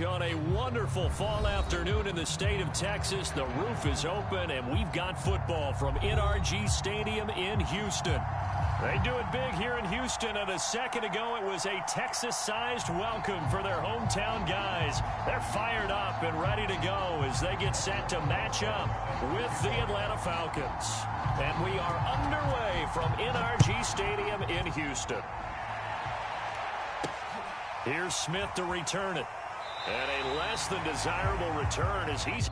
On a wonderful fall afternoon in the state of Texas, the roof is open, and we've got football from NRG Stadium in Houston. They do it big here in Houston, and a second ago it was a Texas-sized welcome for their hometown guys. They're fired up and ready to go as they get set to match up with the Atlanta Falcons. And we are underway from NRG Stadium in Houston. Here's Smith to return it. And a less than desirable return as he's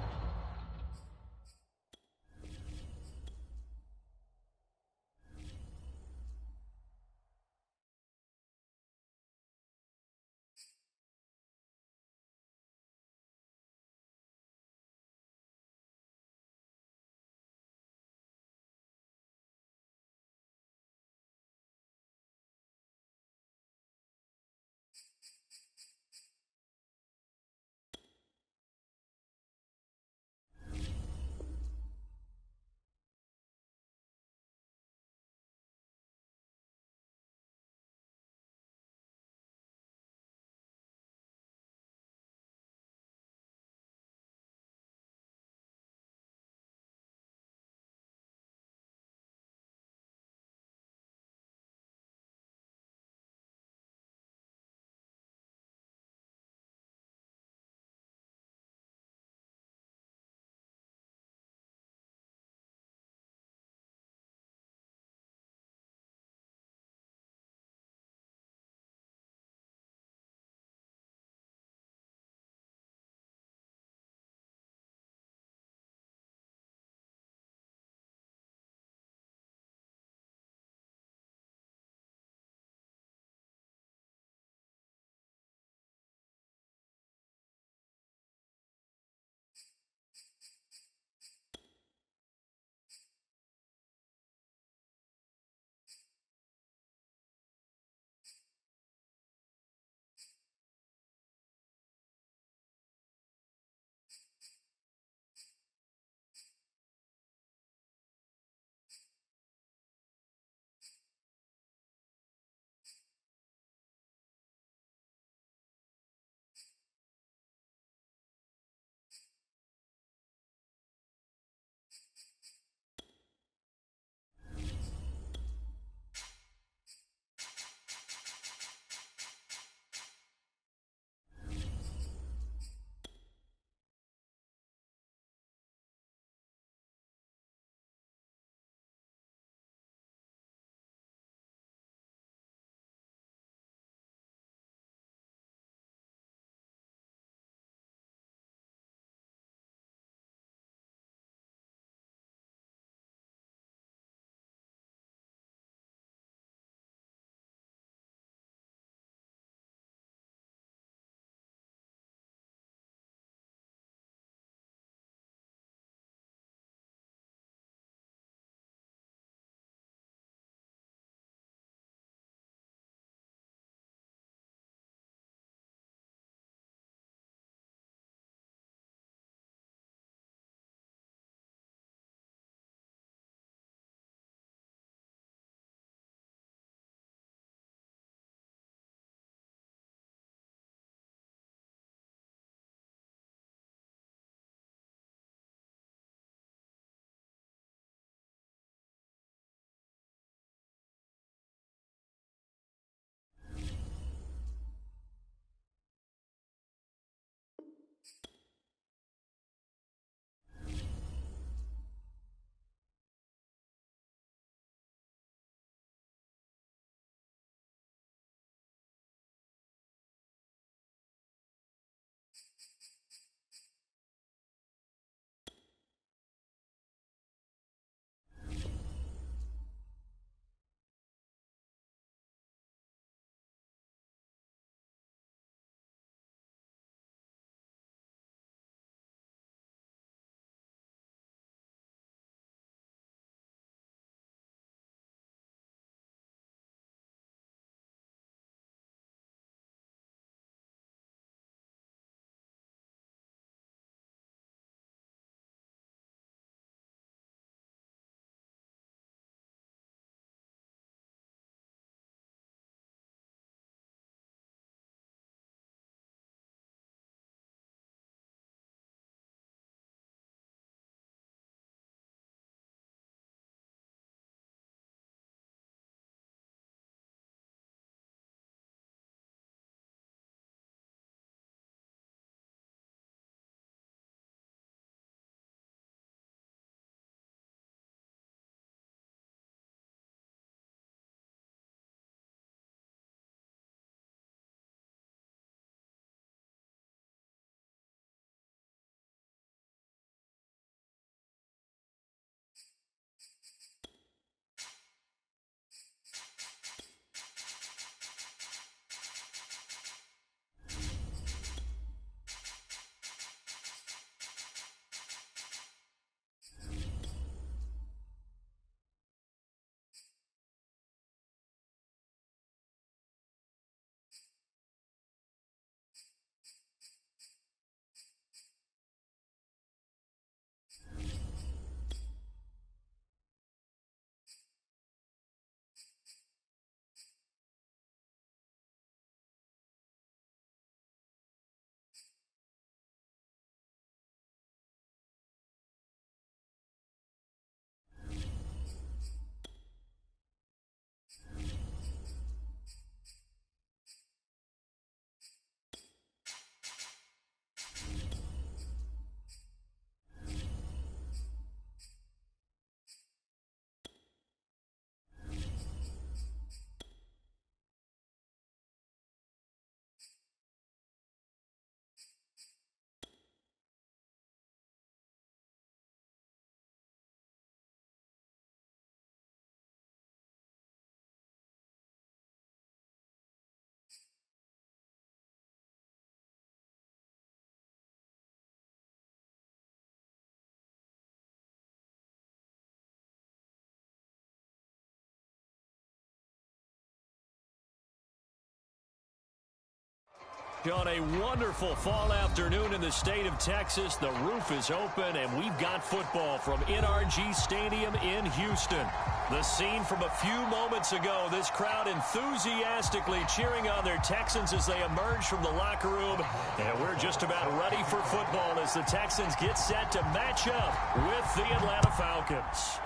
On a wonderful fall afternoon in the state of Texas, the roof is open, and we've got football from NRG Stadium in Houston. The scene from a few moments ago, this crowd enthusiastically cheering on their Texans as they emerge from the locker room. And we're just about ready for football as the Texans get set to match up with the Atlanta Falcons.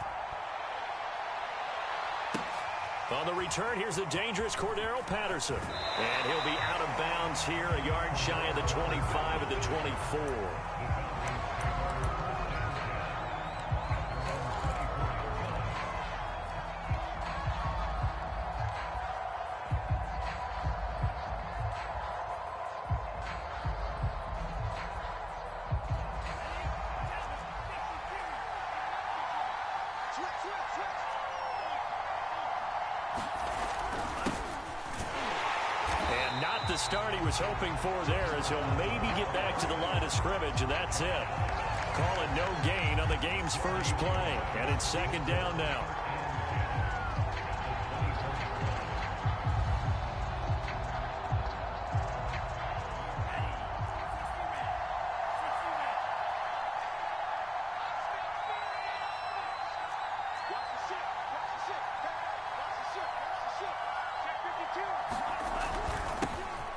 On the return, here's the dangerous Cordero Patterson. And he'll be out of bounds here, a yard shy of the 25 at the 24. The start he was hoping for there, as he'll maybe get back to the line of scrimmage, and that's it. Call it no gain on the game's first play, and it's second down now.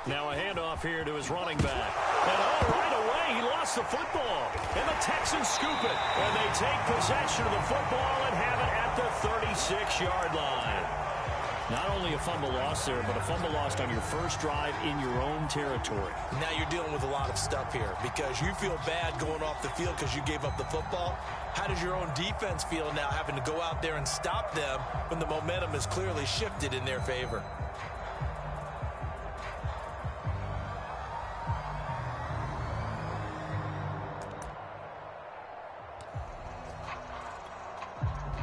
Now a handoff here to his running back. And right away, he lost the football. And the Texans scoop it. And they take possession of the football and have it at the 36-yard line. Not only a fumble loss there, but a fumble lost on your first drive in your own territory. Now you're dealing with a lot of stuff here because you feel bad going off the field because you gave up the football. How does your own defense feel now having to go out there and stop them when the momentum is clearly shifted in their favor?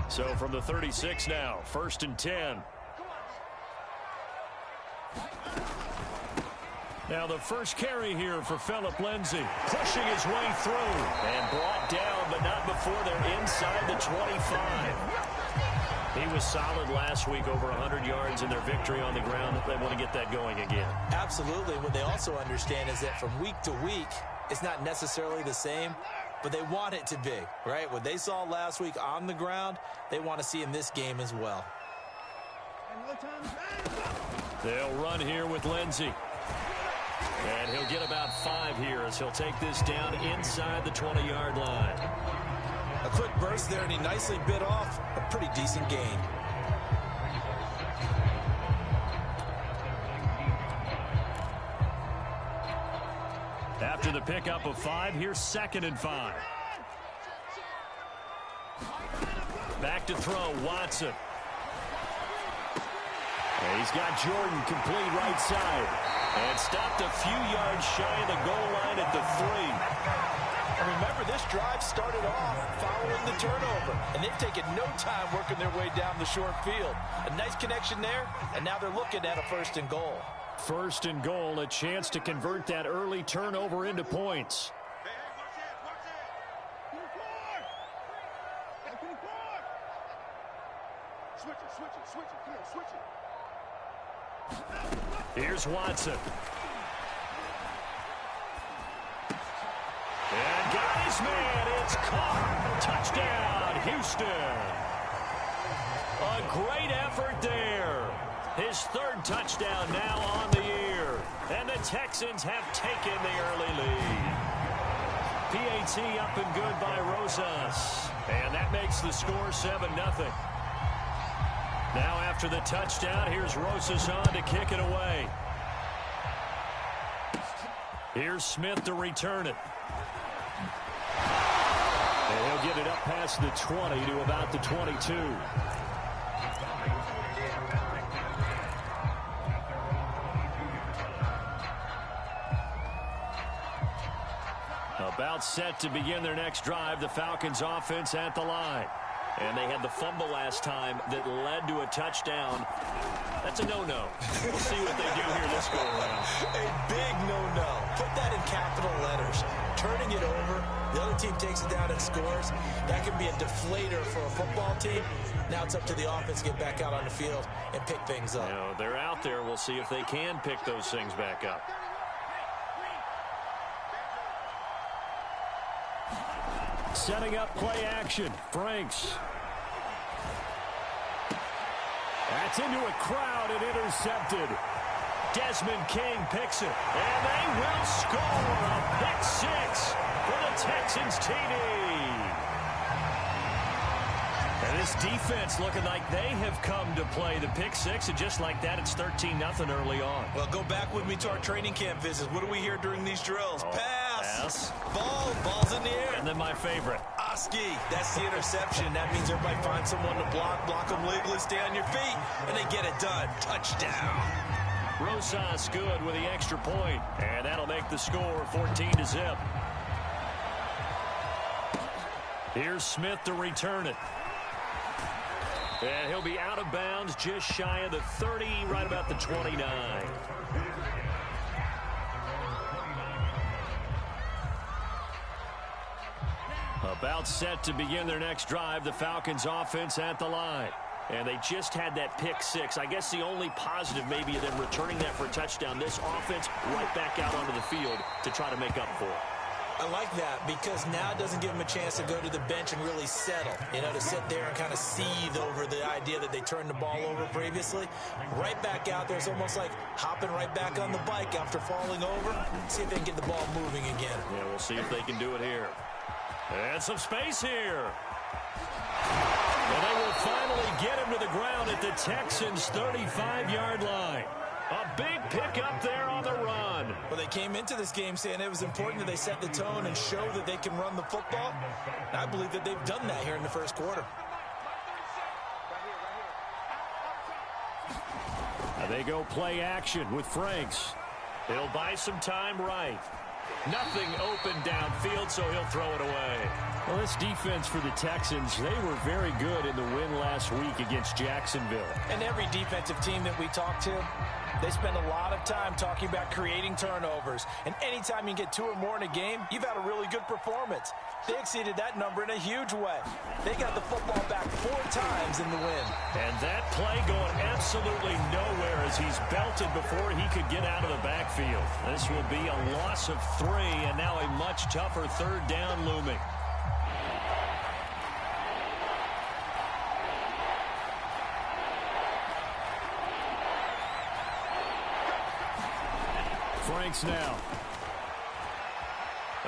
So from the 36 now, 1st and 10. Now the first carry here for Phillip Lindsay. Pushing his way through. And brought down, but not before they're inside the 25. He was solid last week, over 100 yards in their victory on the ground. They want to get that going again. Absolutely. What they also understand is that from week to week, it's not necessarily the same, but they want it to be, right? What they saw last week on the ground, they want to see in this game as well. They'll run here with Lindsay. And he'll get about 5 here as he'll take this down inside the 20-yard line. A quick burst there, and he nicely bit off a pretty decent gain. After the pickup of 5, here's 2nd and 5. Back to throw, Watson. And he's got Jordan complete right side. And stopped a few yards shy of the goal line at the 3. And remember, this drive started off following the turnover. And they've taken no time working their way down the short field. A nice connection there, and now they're looking at a 1st and goal. 1st and goal, a chance to convert that early turnover into points. Here's Watson. And got his man. It's caught. Touchdown, Houston. A great effort there. His 3rd touchdown now on the year. And the Texans have taken the early lead. PAT up and good by Rosas. And that makes the score 7-0. Now after the touchdown, here's Rosas on to kick it away. Here's Smith to return it. And he'll get it up past the 20 to about the 22. About set to begin their next drive, the Falcons offense at the line. And they had the fumble last time that led to a touchdown. That's a no-no. We'll see what they do here this go-around. A big no-no. Put that in capital letters. Turning it over, the other team takes it down and scores. That can be a deflator for a football team. Now it's up to the offense to get back out on the field and pick things up. You know, they're out there. We'll see if they can pick those things back up. Setting up play action. Franks. That's into a crowd and intercepted. Desmond King picks it. And they will score a pick six for the Texans TD. And this defense looking like they have come to play the pick six, and just like that, it's 13-0 early on. Well, go back with me to our training camp visits. What do we hear during these drills? Pass. Ball's in the air. And then my favorite. Oski. That's the interception. That means everybody finds someone to block them legally, stay on your feet, and they get it done. Touchdown. Rosas good with the extra point, and that'll make the score 14-0. Here's Smith to return it. And he'll be out of bounds just shy of the 30, right about the 29. About set to begin their next drive, the Falcons offense at the line. And they just had that pick six. I guess the only positive maybe of them returning that for a touchdown. This offense right back out onto the field to try to make up for it. I like that because now it doesn't give them a chance to go to the bench and really settle. To sit there and kind of seethe over the idea that they turned the ball over previously. Right back out there. It's almost like hopping right back on the bike after falling over. See if they can get the ball moving again. Yeah, we'll see if they can do it here. And some space here. And they will finally get him to the ground at the Texans' 35-yard line. A big pickup there on the run. Well, they came into this game saying it was important that they set the tone and show that they can run the football. And I believe that they've done that here in the first quarter. They go play action with Franks. He'll buy some time right. Nothing open downfield, so he'll throw it away. Well, this defense for the Texans, they were very good in the win last week against Jacksonville. And every defensive team that we talk to, they spend a lot of time talking about creating turnovers. And anytime you get 2 or more in a game, you've had a really good performance. They exceeded that number in a huge way. They got the football back 4 times in the win. And that play going absolutely nowhere as he's belted before he could get out of the backfield. This will be a loss of 3, and now a much tougher 3rd down looming. Franks now.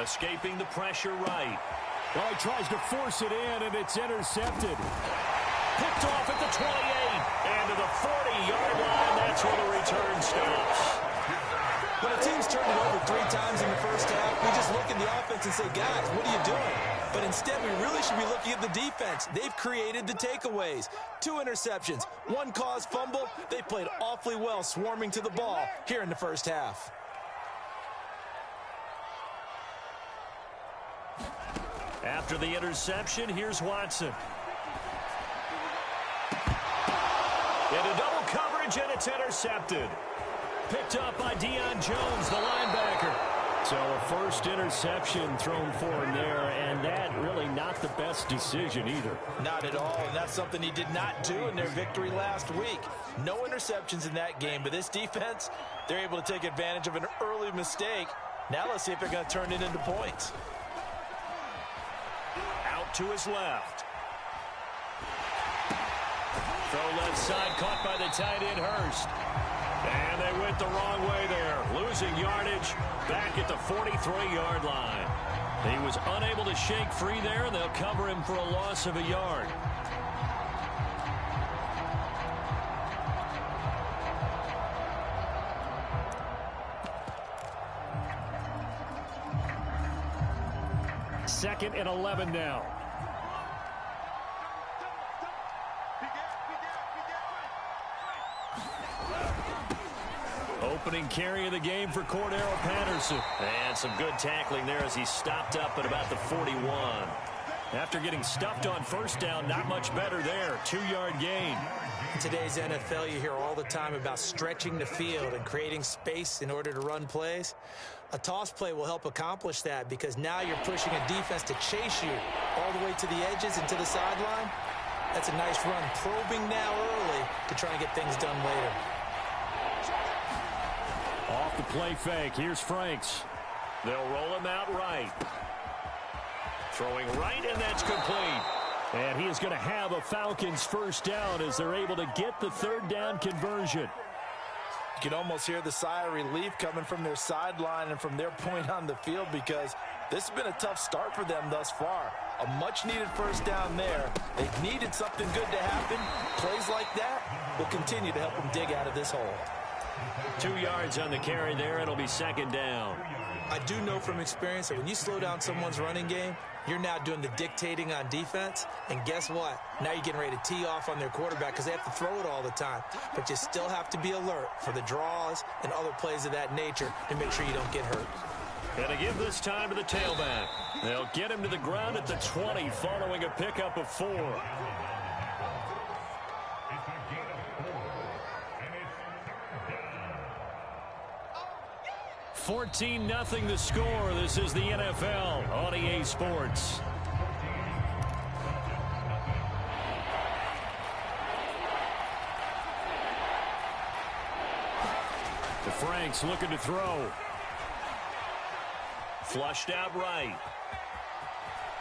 Escaping the pressure right. Well, he tries to force it in, and it's intercepted. Picked off at the 28. And to the 40-yard line, that's where the return stops. When a team's turned it over 3 times in the first half, we just look at the offense and say, guys, what are you doing? But instead, we really should be looking at the defense. They've created the takeaways. 2 interceptions, 1 caused fumble. They played awfully well swarming to the ball here in the first half. After the interception, here's Watson. Into double coverage, and it's intercepted. Picked up by Deion Jones, the linebacker. So a first interception thrown for him there, and that really not the best decision either. Not at all, and that's something he did not do in their victory last week. No interceptions in that game, but this defense, they're able to take advantage of an early mistake. Now let's see if they're going to turn it into points. Out to his left. Throw left side, caught by the tight end Hurst. And they went the wrong way there. Losing yardage back at the 43-yard line. He was unable to shake free there, and they'll cover him for a loss of a yard. Second and 11 now. Opening carry of the game for Cordero Patterson. And some good tackling there as he stopped up at about the 41. After getting stuffed on first down, not much better there. 2-yard gain. In today's NFL, you hear all the time about stretching the field and creating space in order to run plays. A toss play will help accomplish that because now you're pushing a defense to chase you all the way to the edges and to the sideline. That's a nice run. Probing now early to try and get things done later. Off the play fake. Here's Franks. They'll roll him out right. Throwing right, and that's complete. And he is going to have a Falcons first down as they're able to get the third down conversion. You can almost hear the sigh of relief coming from their sideline and from their point on the field, because this has been a tough start for them thus far. A much-needed first down there. They've needed something good to happen. Plays like that will continue to help them dig out of this hole. 2 yards on the carry there. It'll be second down. I do know from experience that when you slow down someone's running game, you're now doing the dictating on defense. And guess what? Now you're getting ready to tee off on their quarterback because they have to throw it all the time. But you still have to be alert for the draws and other plays of that nature to make sure you don't get hurt. Going to give this time to the tailback. They'll get him to the ground at the 20 following a pickup of 4. 14-0 the score. This is the NFL on EA Sports. The Franks looking to throw. Flushed out right.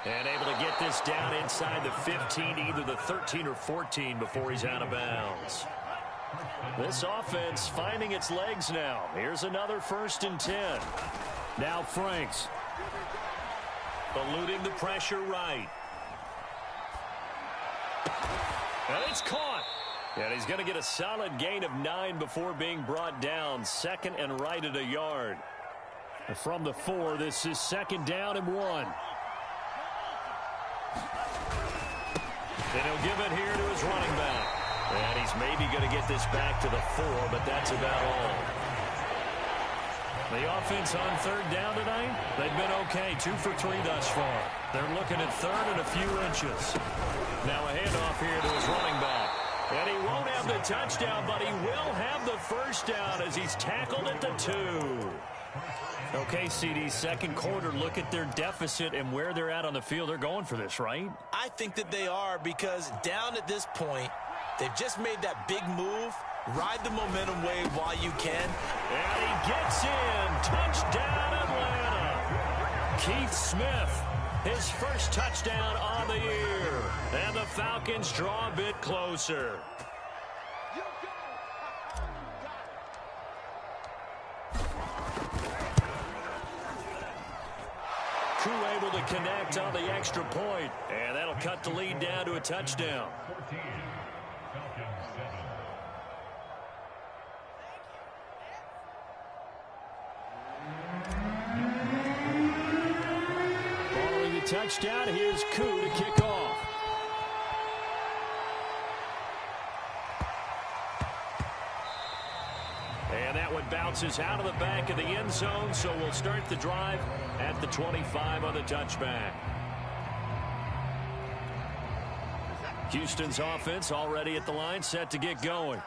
And able to get this down inside the 15, either the 13 or 14 before he's out of bounds. This offense finding its legs now. Here's another 1st and 10. Now Franks. Eluding the pressure right. And it's caught. And he's going to get a solid gain of 9 before being brought down. 2nd and right at a yard. From the 4, this is 2nd down and 1. And he'll give it here to his running back. And he's maybe going to get this back to the 4, but that's about all. The offense on 3rd down tonight, they've been okay. 2 for 3 thus far. They're looking at 3rd and a few inches. Now a handoff here to his running back. And he won't have the touchdown, but he will have the first down as he's tackled at the 2. Okay, CD, second quarter, look at their deficit and where they're at on the field. They're going for this, right? I think that they are, because down at this point, they've just made that big move. Ride the momentum wave while you can. And he gets in. Touchdown, Atlanta. Keith Smith, his first touchdown on the year. And the Falcons draw a bit closer. Crew able to connect on the extra point, and that'll cut the lead down to a touchdown. Following the touchdown, here's Koo to kick off. And that one bounces out of the back of the end zone, so we'll start the drive at the 25 on the touchback. Houston's offense already at the line, set to get going.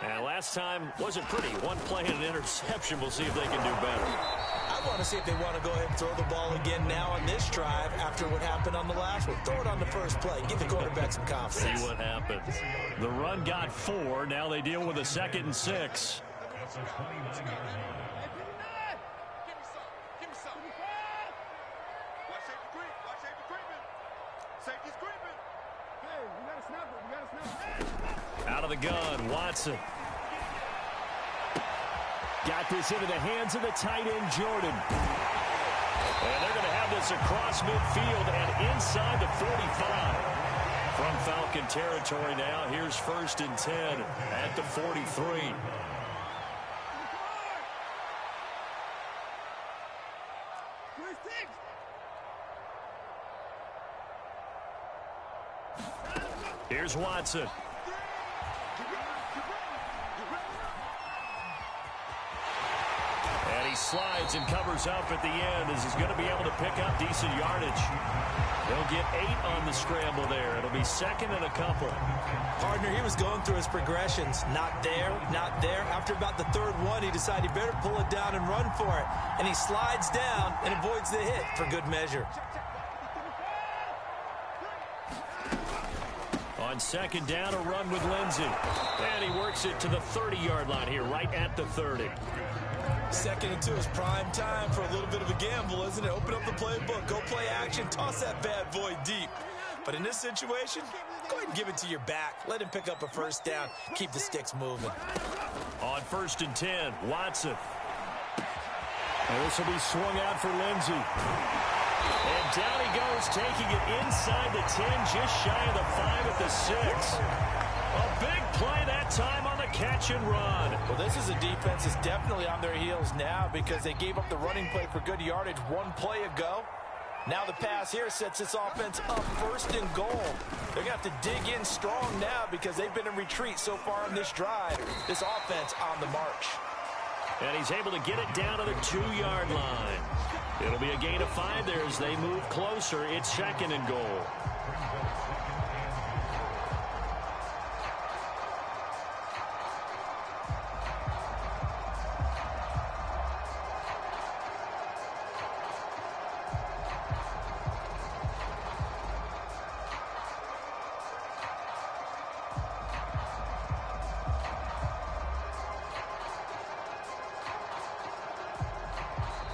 And last time wasn't pretty. One play and an interception. We'll see if they can do better. I want to see if they want to go ahead and throw the ball again now on this drive after what happened on the last one. Throw it on the first play. Give the quarterback some confidence. See what happens. The run got 4. Now they deal with a 2nd and 6. Out of the gun, Watson. Got this into the hands of the tight end, Jordan. And they're going to have this across midfield and inside the 45. From Falcon territory now, here's 1st and 10 at the 43. Here's Watson. And he slides and covers up at the end as he's going to be able to pick up decent yardage. They'll get 8 on the scramble there. It'll be 2nd and a couple. Partner, he was going through his progressions. Not there, not there. After about the 3rd one, he decided he better pull it down and run for it. And he slides down and avoids the hit for good measure. On 2nd down, a run with Lindsey. And he works it to the 30-yard line here, right at the 30. 2nd and 2 is prime time for a little bit of a gamble, isn't it? Open up the playbook, go play action, toss that bad boy deep. But in this situation, go ahead and give it to your back. Let him pick up a first down. Keep the sticks moving. On 1st and 10, Watson. And this will be swung out for Lindsey. And down he goes, taking it inside the 10, just shy of the 5 at the 6. A big play that time on the catch and run. Well, this is a defense that's definitely on their heels now because they gave up the running play for good yardage one play ago. Now the pass here sets this offense up 1st and goal. They're going to have to dig in strong now because they've been in retreat so far in this drive. This offense on the march. And he's able to get it down to the 2-yard line. It'll be a gain of 5 there as they move closer. It's 2nd and goal.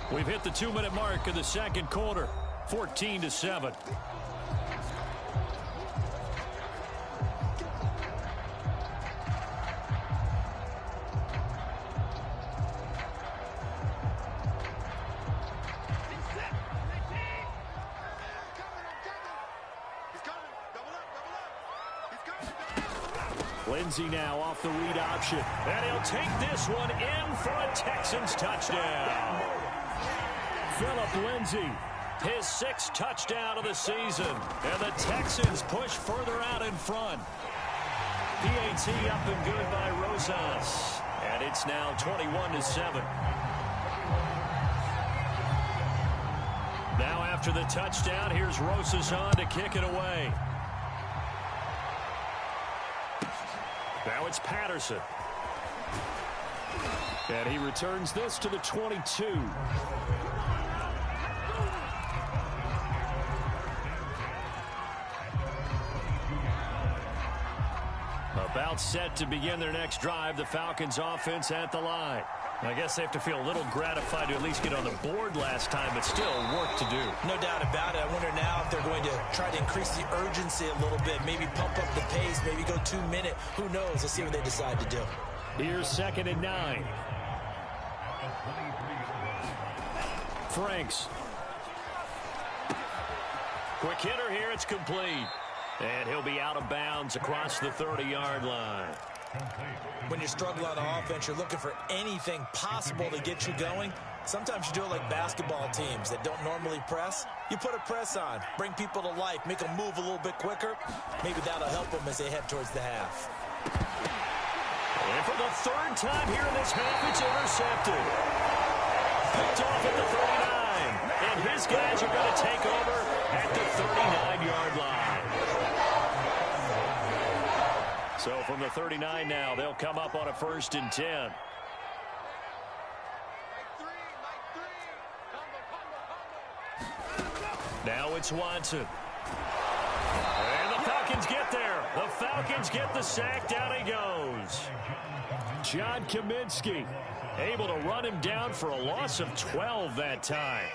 We've hit the 2-minute mark of the 2nd quarter, 14-7. Lindsey now off the read option, and he'll take this one in for a Texans touchdown. Phillip Lindsey, his 6th touchdown of the season. And the Texans push further out in front. PAT up and good by Rosas. And it's now 21-7. Now after the touchdown, here's Rosas on to kick it away. Now it's Patterson. And he returns this to the 22. About set to begin their next drive, the Falcons offense at the line. I guess they have to feel a little gratified to at least get on the board last time, but still work to do. No doubt about it. I wonder now if they're going to try to increase the urgency a little bit, maybe pump up the pace, maybe go 2-minute. Who knows? Let's see what they decide to do. Here's 2nd and 9. Franks. Quick hitter here. It's complete. And he'll be out of bounds across the 30-yard line. When you're struggling on offense, you're looking for anything possible to get you going. Sometimes you do it like basketball teams that don't normally press. You put a press on, bring people to life, make them move a little bit quicker. Maybe that'll help them as they head towards the half. And for the 3rd time here in this half, it's intercepted. Picked off at the 39. And his guys are going to take over at the 39-yard line. So from the 39 now, they'll come up on a 1st and 10. Now it's Watson. And the Falcons get there. The Falcons get the sack. Down he goes. John Kaminsky able to run him down for a loss of 12 that time.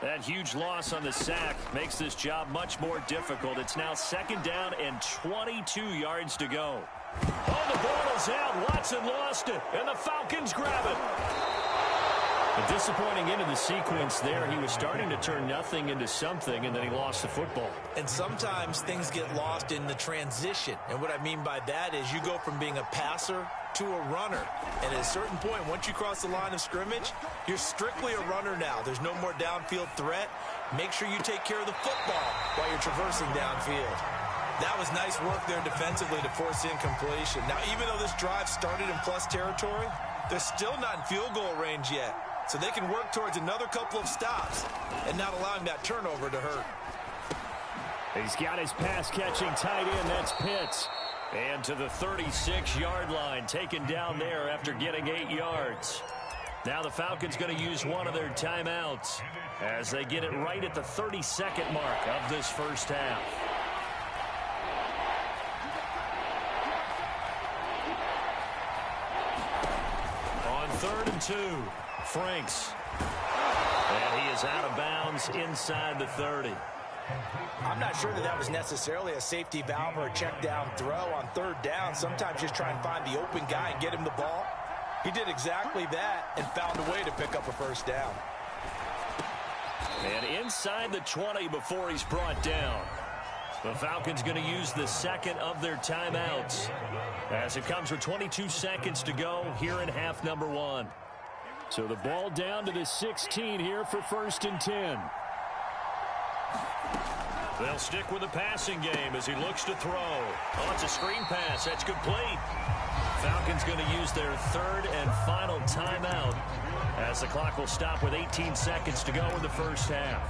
That huge loss on the sack makes this job much more difficult. It's now 2nd down and 22 yards to go. Oh, the ball is out. Watson lost it, and the Falcons grab it. A disappointing end of the sequence there. He was starting to turn nothing into something, and then he lost the football. And sometimes things get lost in the transition. And what I mean by that is you go from being a passer to a runner. And at a certain point, once you cross the line of scrimmage, you're strictly a runner now. There's no more downfield threat. Make sure you take care of the football while you're traversing downfield. That was nice work there defensively to force incompletion. Now, even though this drive started in plus territory, they're still not in field goal range yet. So they can work towards another couple of stops and not allowing that turnover to hurt. He's got his pass-catching tight end. That's Pitts. And to the 36-yard line, taken down there after getting 8 yards. Now the Falcons going to use one of their timeouts as they get it right at the 32nd mark of this first half. On 3rd and 2. Franks. And he is out of bounds inside the 30. I'm not sure that was necessarily a safety valve or a check down throw on third down. Sometimes just try and find the open guy and get him the ball. He did exactly that and found a way to pick up a first down. And inside the 20 before he's brought down. The Falcons going to use the second of their timeouts as it comes with 22 seconds to go here in half number 1. So the ball down to the 16 here for 1st and 10. They'll stick with the passing game as he looks to throw. Oh, it's a screen pass. That's complete. Falcons going to use their third and final timeout as the clock will stop with 18 seconds to go in the first half.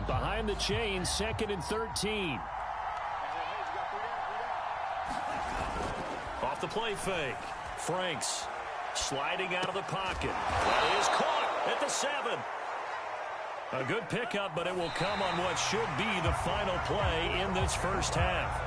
Behind the chains, 2nd and 13. Off the play fake. Franks sliding out of the pocket. That is caught at the 7. A good pickup, but it will come on what should be the final play in this first half.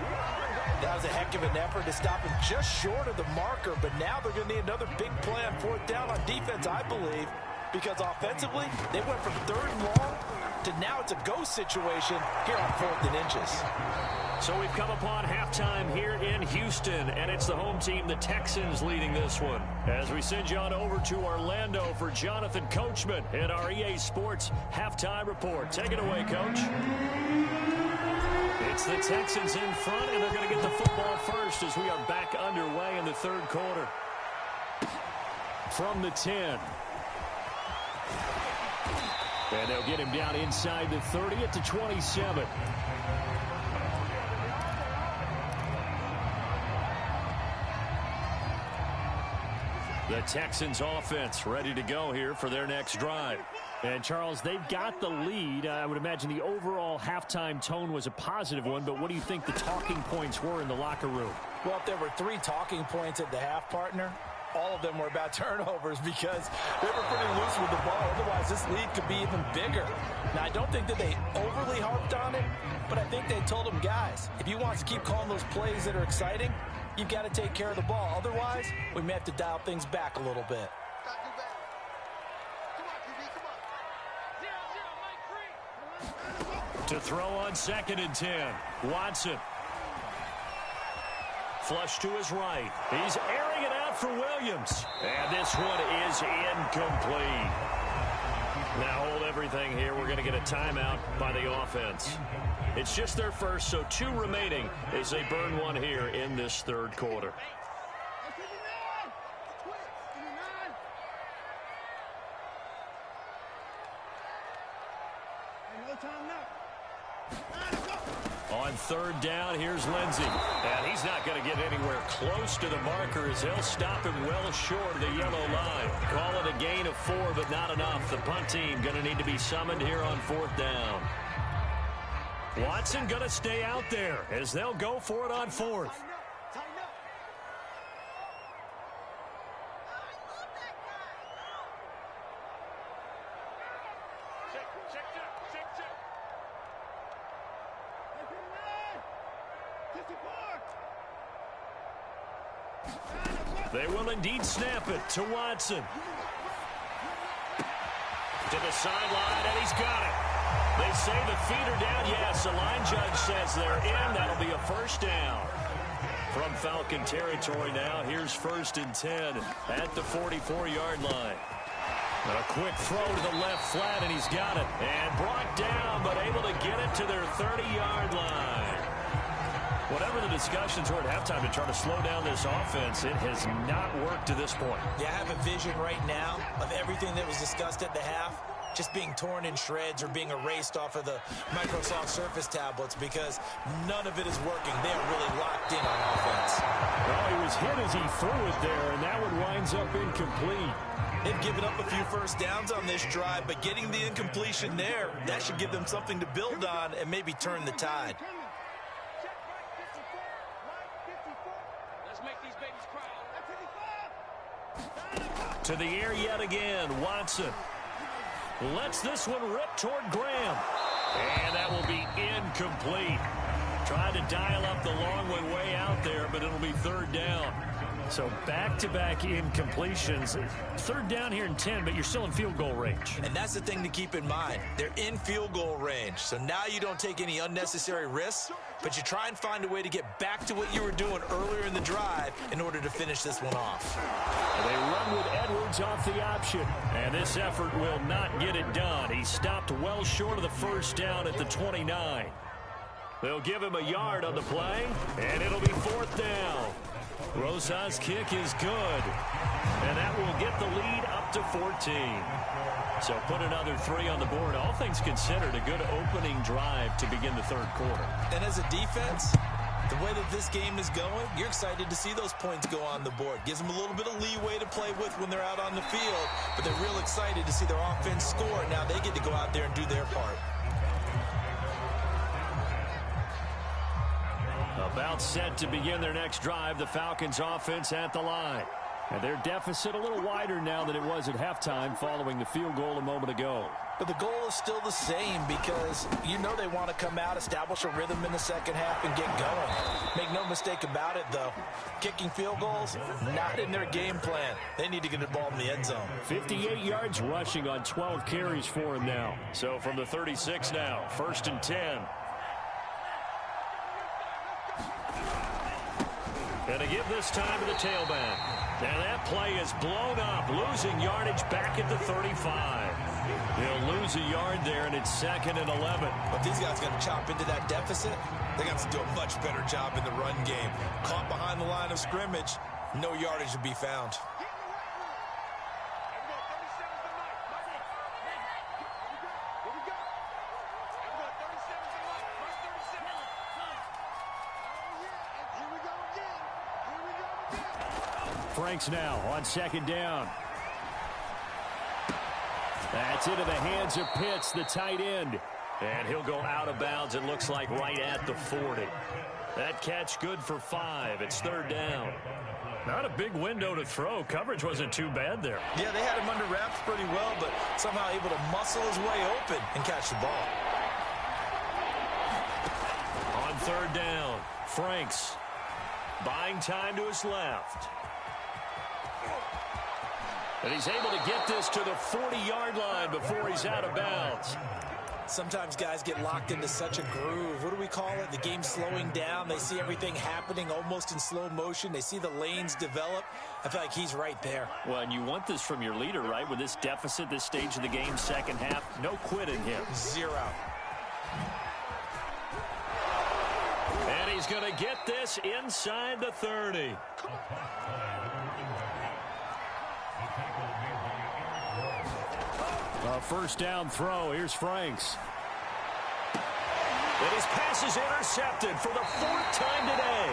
That was a heck of an effort to stop him just short of the marker, but now they're going to need another big play on 4th down on defense, I believe, because offensively, they went from 3rd and long to now it's a go situation here on 4th and inches. So we've come upon halftime here in Houston, and it's the home team, the Texans, leading this one. As we send you on over to Orlando for Jonathan Coachman in our EA Sports Halftime Report. Take it away, Coach. It's the Texans in front, and they're going to get the football first as we are back underway in the 3rd quarter. From the 10. And they'll get him down inside the 30 at the 27. The Texans offense ready to go here for their next drive. And, Charles, they've got the lead. I would imagine the overall halftime tone was a positive one, but what do you think the talking points were in the locker room? Well, if there were 3 talking points at the half, partner, all of them were about turnovers because they were pretty loose with the ball. Otherwise, this lead could be even bigger. Now, I don't think that they overly harped on it, but I think they told them, guys, if you want to keep calling those plays that are exciting, you've got to take care of the ball. Otherwise, we may have to dial things back a little bit. To throw on 2nd and 10. Watson. Flush to his right. He's airing it out for Williams. And this one is incomplete. Now hold everything here. We're going to get a timeout by the offense. It's just their first, so 2 remaining as they burn one here in this 3rd quarter. On 3rd down, here's Lindsey. And he's not going to get anywhere close to the marker as they'll stop him well short of the yellow line. Call it a gain of 4, but not enough. The punt team going to need to be summoned here on 4th down. Watson going to stay out there as they'll go for it on 4th. They will indeed snap it to Watson. To the sideline, and he's got it. They say the feet are down. Yes, the line judge says they're in. That'll be a first down. From Falcon territory now, here's 1st and 10 at the 44-yard line. And a quick throw to the left flat, and he's got it. And brought down, but able to get it to their 30-yard line. Whatever the discussions were at halftime to try to slow down this offense, it has not worked to this point. Yeah, I have a vision right now of everything that was discussed at the half just being torn in shreds or being erased off of the Microsoft Surface tablets because none of it is working. They are really locked in on offense. Well, he was hit as he threw it there, and that one winds up incomplete. They've given up a few first downs on this drive, but getting the incompletion there, that should give them something to build on and maybe turn the tide. To the air yet again, Watson lets this one rip toward Graham. And that will be incomplete. Trying to dial up the long one way out there, but it'll be 3rd down. So back-to-back incompletions. Third down here in 10, but you're still in field goal range. And that's the thing to keep in mind. They're in field goal range. So now you don't take any unnecessary risks, but you try and find a way to get back to what you were doing earlier in the drive in order to finish this one off. And they run with Edwards off the option. And this effort will not get it done. He stopped well short of the first down at the 29. They'll give him a yard on the play, and it'll be fourth down. Rosa's kick is good, and that will get the lead up to 14. So put another 3 on the board. All things considered, a good opening drive to begin the third quarter. And as a defense, the way that this game is going, you're excited to see those points go on the board. Gives them a little bit of leeway to play with when they're out on the field, but they're real excited to see their offense score. Now they get to go out there and do their part. About set to begin their next drive, the Falcons offense at the line. And their deficit a little wider now than it was at halftime following the field goal a moment ago. But the goal is still the same because you know they want to come out, establish a rhythm in the second half, and get going. Make no mistake about it, though. Kicking field goals, not in their game plan. They need to get the ball in the end zone. 58 yards rushing on 12 carries for him now. So from the 36 now, 1st and 10. And to give this time to the tailback. And that play is blown up, losing yardage back at the 35. He'll lose a yard there, and it's 2nd and 11. But these guys are going to chop into that deficit. They got to do a much better job in the run game. Caught behind the line of scrimmage, no yardage to be found. Franks now on 2nd down. That's into the hands of Pitts, the tight end. And he'll go out of bounds, it looks like, right at the 40. That catch good for 5. It's 3rd down. Not a big window to throw. Coverage wasn't too bad there. Yeah, they had him under wraps pretty well, but somehow able to muscle his way open and catch the ball. On 3rd down, Franks buying time to his left. And he's able to get this to the 40-yard line before he's out of bounds. Sometimes guys get locked into such a groove. What do we call it? The game slowing down. They see everything happening almost in slow motion. They see the lanes develop. I feel like he's right there. Well, and you want this from your leader, right? With this deficit, this stage of the game, second half, no quit in him. 0. And he's going to get this inside the 30. A 1st down throw. Here's Franks. And his pass is intercepted for the 4th time today.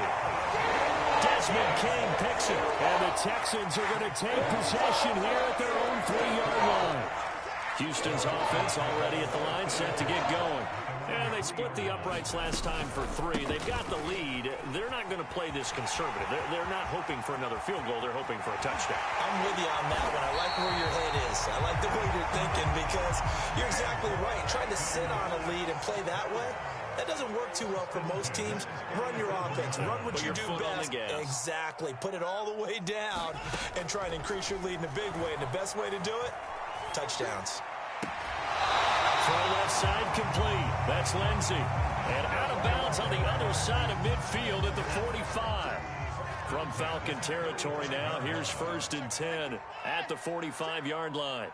Desmond King picks it. And the Texans are going to take possession here at their own 3-yard line. Houston's offense already at the line, set to get going. And they split the uprights last time for 3. They've got the lead. They're not going to play this conservative. They're not hoping for another field goal. They're hoping for a touchdown. I'm with you on that one. I like where your head is. I like the way you're thinking because you're exactly right. Trying to sit on a lead and play that way, that doesn't work too well for most teams. Run your offense. Run what you do best. Exactly. Put it all the way down and try and increase your lead in a big way. And the best way to do it, touchdowns. Throw left side complete. That's Lindsey. And out of bounds on the other side of midfield at the 45. From Falcon territory now, here's 1st and 10 at the 45-yard line.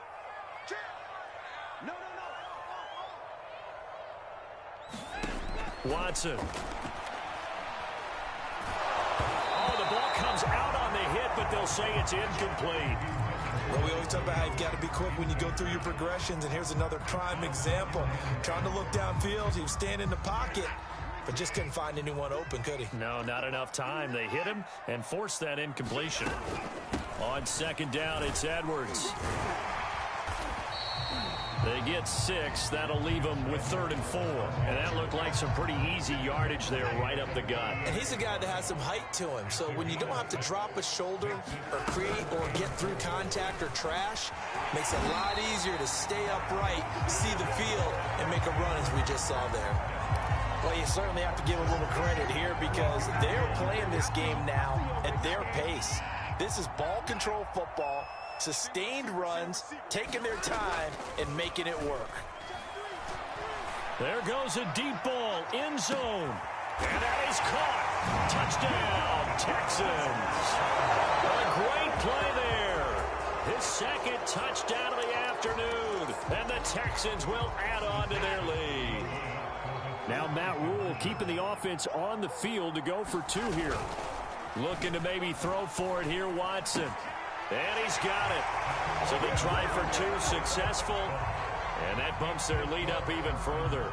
Watson. Oh, the ball comes out on the hit, but they'll say it's incomplete. Well, we always talk about how you've got to be quick when you go through your progressions, and here's another prime example. Trying to look downfield, he was standing in the pocket, but just couldn't find anyone open, could he? No, not enough time. They hit him and forced that incompletion. On 2nd down, it's Edwards. They get 6. That'll leave them with 3rd and 4. And that looked like some pretty easy yardage there right up the gut. And he's a guy that has some height to him. So when you don't have to drop a shoulder or create or get through contact or trash, makes it a lot easier to stay upright, see the field, and make a run as we just saw there. Well, you certainly have to give a little credit here because they're playing this game now at their pace. This is ball control football, sustained runs, taking their time, and making it work. There goes a deep ball, end zone. And that is caught. Touchdown, Texans. A great play there. His second touchdown of the afternoon. And the Texans will add on to their lead. Now Matt Rule keeping the offense on the field to go for two here. Looking to maybe throw for it here, Watson. And he's got it. So they try for two, successful. And that bumps their lead up even further.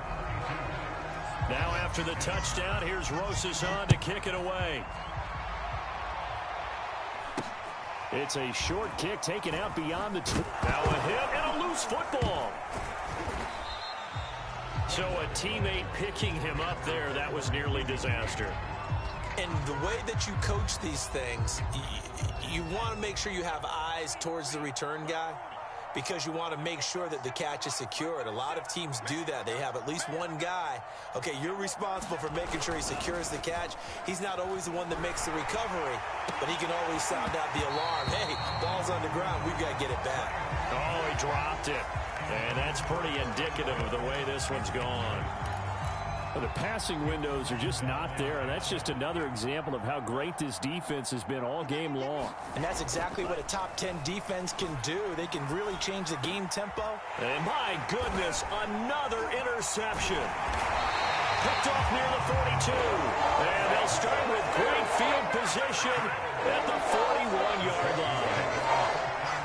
Now after the touchdown, here's Rosas on to kick it away. It's a short kick taken out beyond the two. Now a hit and a loose football. So a teammate picking him up there, that was nearly disaster. And the way that you coach these things, you want to make sure you have eyes towards the return guy, because you want to make sure that the catch is secured. A lot of teams do that. They have at least one guy. Okay, you're responsible for making sure he secures the catch. He's not always the one that makes the recovery, but he can always sound out the alarm. Hey, ball's on the ground. We've got to get it back. Oh, he dropped it. And that's pretty indicative of the way this one's gone. Well, the passing windows are just not there, and that's just another example of how great this defense has been all game long. And that's exactly what a top 10 defense can do. They can really change the game tempo. And my goodness, another interception. Picked off near the 42. And they'll start with great field position at the 41-yard line.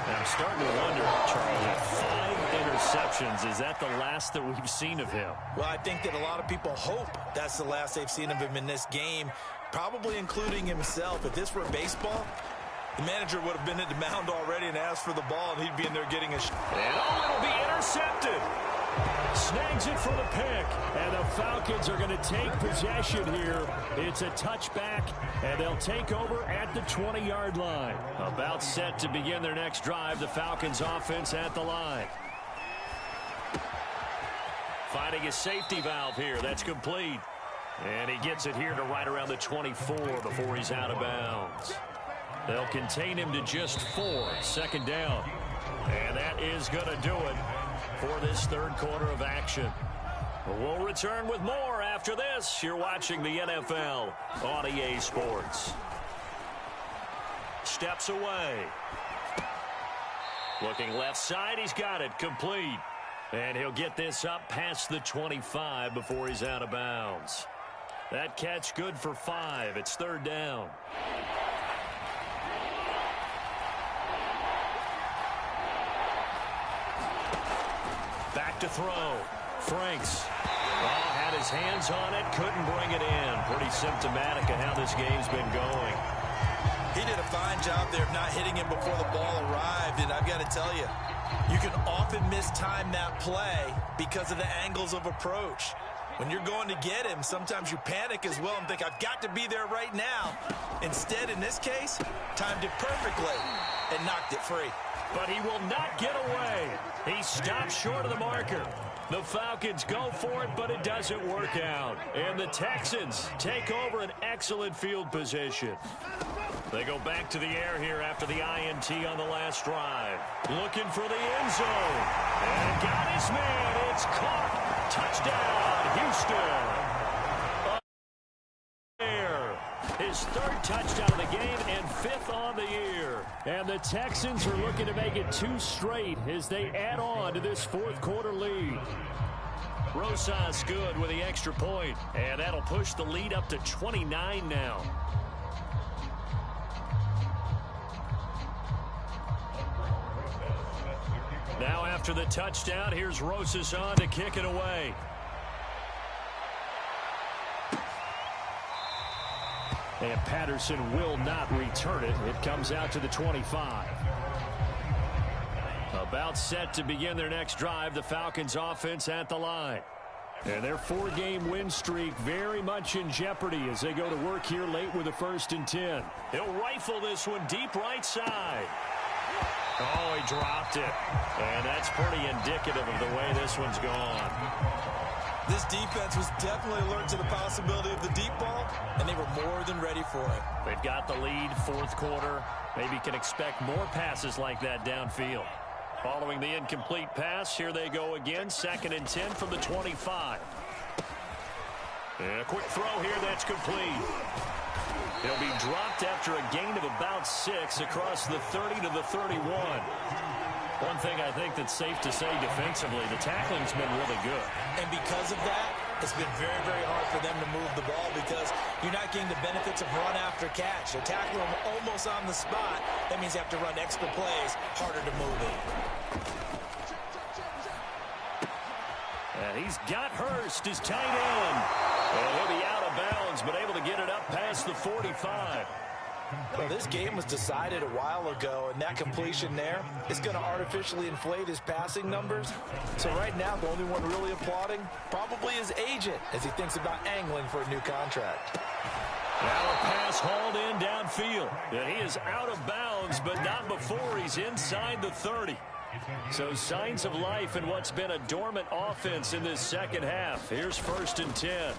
And I'm starting to wonder, Charlie, 5 interceptions. Is that the last that we've seen of him? Well, I think that a lot of people hope that's the last they've seen of him in this game, probably including himself. If this were baseball, the manager would have been at the mound already and asked for the ball, and he'd be in there getting a shot. And oh, it'll be intercepted. Snags it for the pick, and the Falcons are going to take possession here. It's a touchback, and they'll take over at the 20-yard line. About set to begin their next drive, the Falcons offense at the line. Finding a safety valve here. That's complete. And he gets it here to right around the 24 before he's out of bounds. They'll contain him to just 4. Second down. And that is going to do it for this third quarter of action. We'll return with more after this. You're watching the NFL on EA Sports. Steps away. Looking left side. He's got it. Complete. And he'll get this up past the 25 before he's out of bounds. That catch good for 5. It's third down. Back to throw. Franks. Oh, had his hands on it. Couldn't bring it in. Pretty symptomatic of how this game's been going. He did a fine job there of not hitting him before the ball arrived. And I've got to tell you, you can often mistime that play because of the angles of approach. When you're going to get him, sometimes you panic as well and think, I've got to be there right now. Instead, in this case, timed it perfectly and knocked it free. But he will not get away. He stopped short of the marker. The Falcons go for it, but it doesn't work out. And the Texans take over an excellent field position. They go back to the air here after the INT on the last drive. Looking for the end zone. And got his man. It's caught. Touchdown, Houston. His third touchdown of the game and 5th on the year. And the Texans are looking to make it 2 straight as they add on to this fourth quarter lead. Rosas good with the extra point. And that'll push the lead up to 29 now. Now after the touchdown, here's Rosas on to kick it away. And Patterson will not return it. It comes out to the 25. About set to begin their next drive. The Falcons offense at the line. And their 4-game win streak very much in jeopardy as they go to work here late with a 1st and 10. He'll rifle this one deep right side. Oh, he dropped it. And that's pretty indicative of the way this one's gone. This defense was definitely alert to the possibility of the deep ball, and they were more than ready for it. They've got the lead, fourth quarter. Maybe can expect more passes like that downfield. Following the incomplete pass, here they go again. 2nd and 10 from the 25. And a quick throw here, that's complete. He'll be dropped after a gain of about 6 across the 30 to the 31. One thing I think that's safe to say defensively, the tackling's been really good. And because of that, it's been very, very hard for them to move the ball because you're not getting the benefits of run after catch. They're tackling them almost on the spot. That means you have to run extra plays, harder to move it. And he's got Hurst, his tight end. And he'll be out of bounds, but able to get it up past the 45. Well, this game was decided a while ago, and that completion there is going to artificially inflate his passing numbers. So right now, the only one really applauding probably his agent as he thinks about angling for a new contract. Now a pass hauled in downfield. And he is out of bounds, but not before he's inside the 30. So signs of life in what's been a dormant offense in this second half. Here's 1st and 10.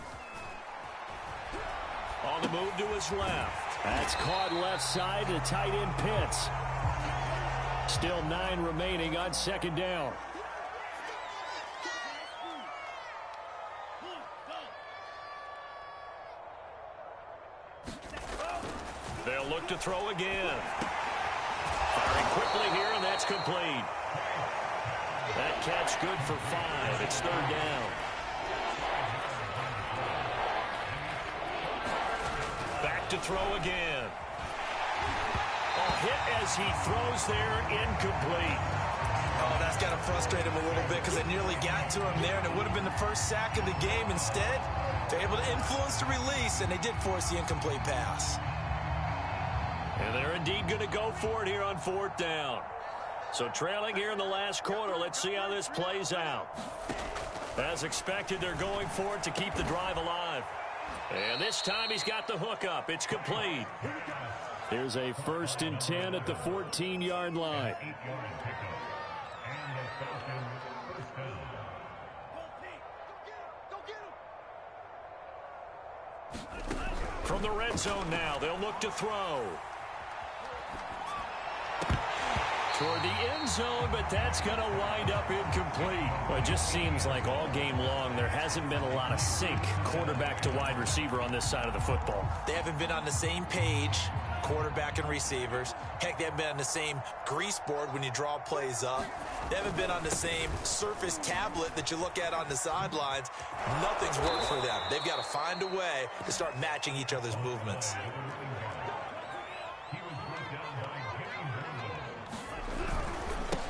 On the move to his left. That's caught left side to tight end Pitts. Still 9 remaining on 2nd down. They'll look to throw again. Firing quickly here, and that's complete. That catch good for 5. It's 3rd down. Back to throw again. A hit as he throws there, incomplete. Oh, that's got to frustrate him a little bit because they nearly got to him there, and it would have been the first sack of the game. Instead, they're able to influence the release, and they did force the incomplete pass. And they're indeed going to go for it here on 4th down. So trailing here in the last quarter, let's see how this plays out. As expected, they're going for it to keep the drive alive. And this time he's got the hook up. It's complete. Here's a 1st and 10 at the 14-yard line. From the red zone now, they'll look to throw. Toward the end zone, but that's going to wind up incomplete. Well, it just seems like all game long there hasn't been a lot of sync quarterback to wide receiver on this side of the football. They haven't been on the same page, quarterback and receivers. Heck, they haven't been on the same grease board when you draw plays up. They haven't been on the same surface tablet that you look at on the sidelines. Nothing's worked for them. They've got to find a way to start matching each other's movements.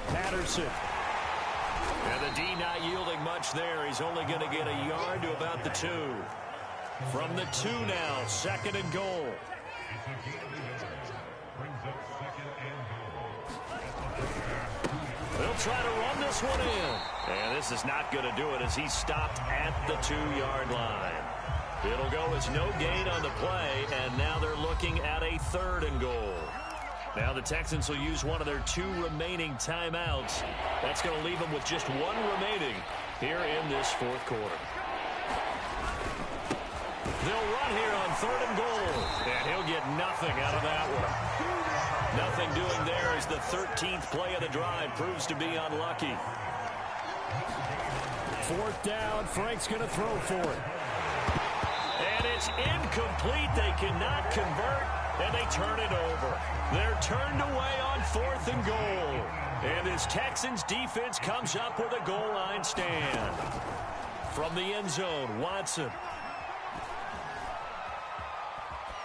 Patterson. And the D not yielding much there. He's only going to get a yard to about the 2. From the 2 now, 2nd and goal. They'll try to run this one in. And this is not going to do it as he's stopped at the 2-yard line. It'll go as no gain on the play, and now they're looking at a 3rd and goal. Now the Texans will use one of their 2 remaining timeouts. That's going to leave them with just 1 remaining here in this 4th quarter. They'll run here on 3rd and goal. And he'll get nothing out of that one. Nothing doing there as the 13th play of the drive proves to be unlucky. 4th down, Frank's going to throw for it. And it's incomplete. They cannot convert. And they turn it over. They're turned away on 4th and goal. And this Texans defense comes up with a goal line stand. From the end zone, Watson.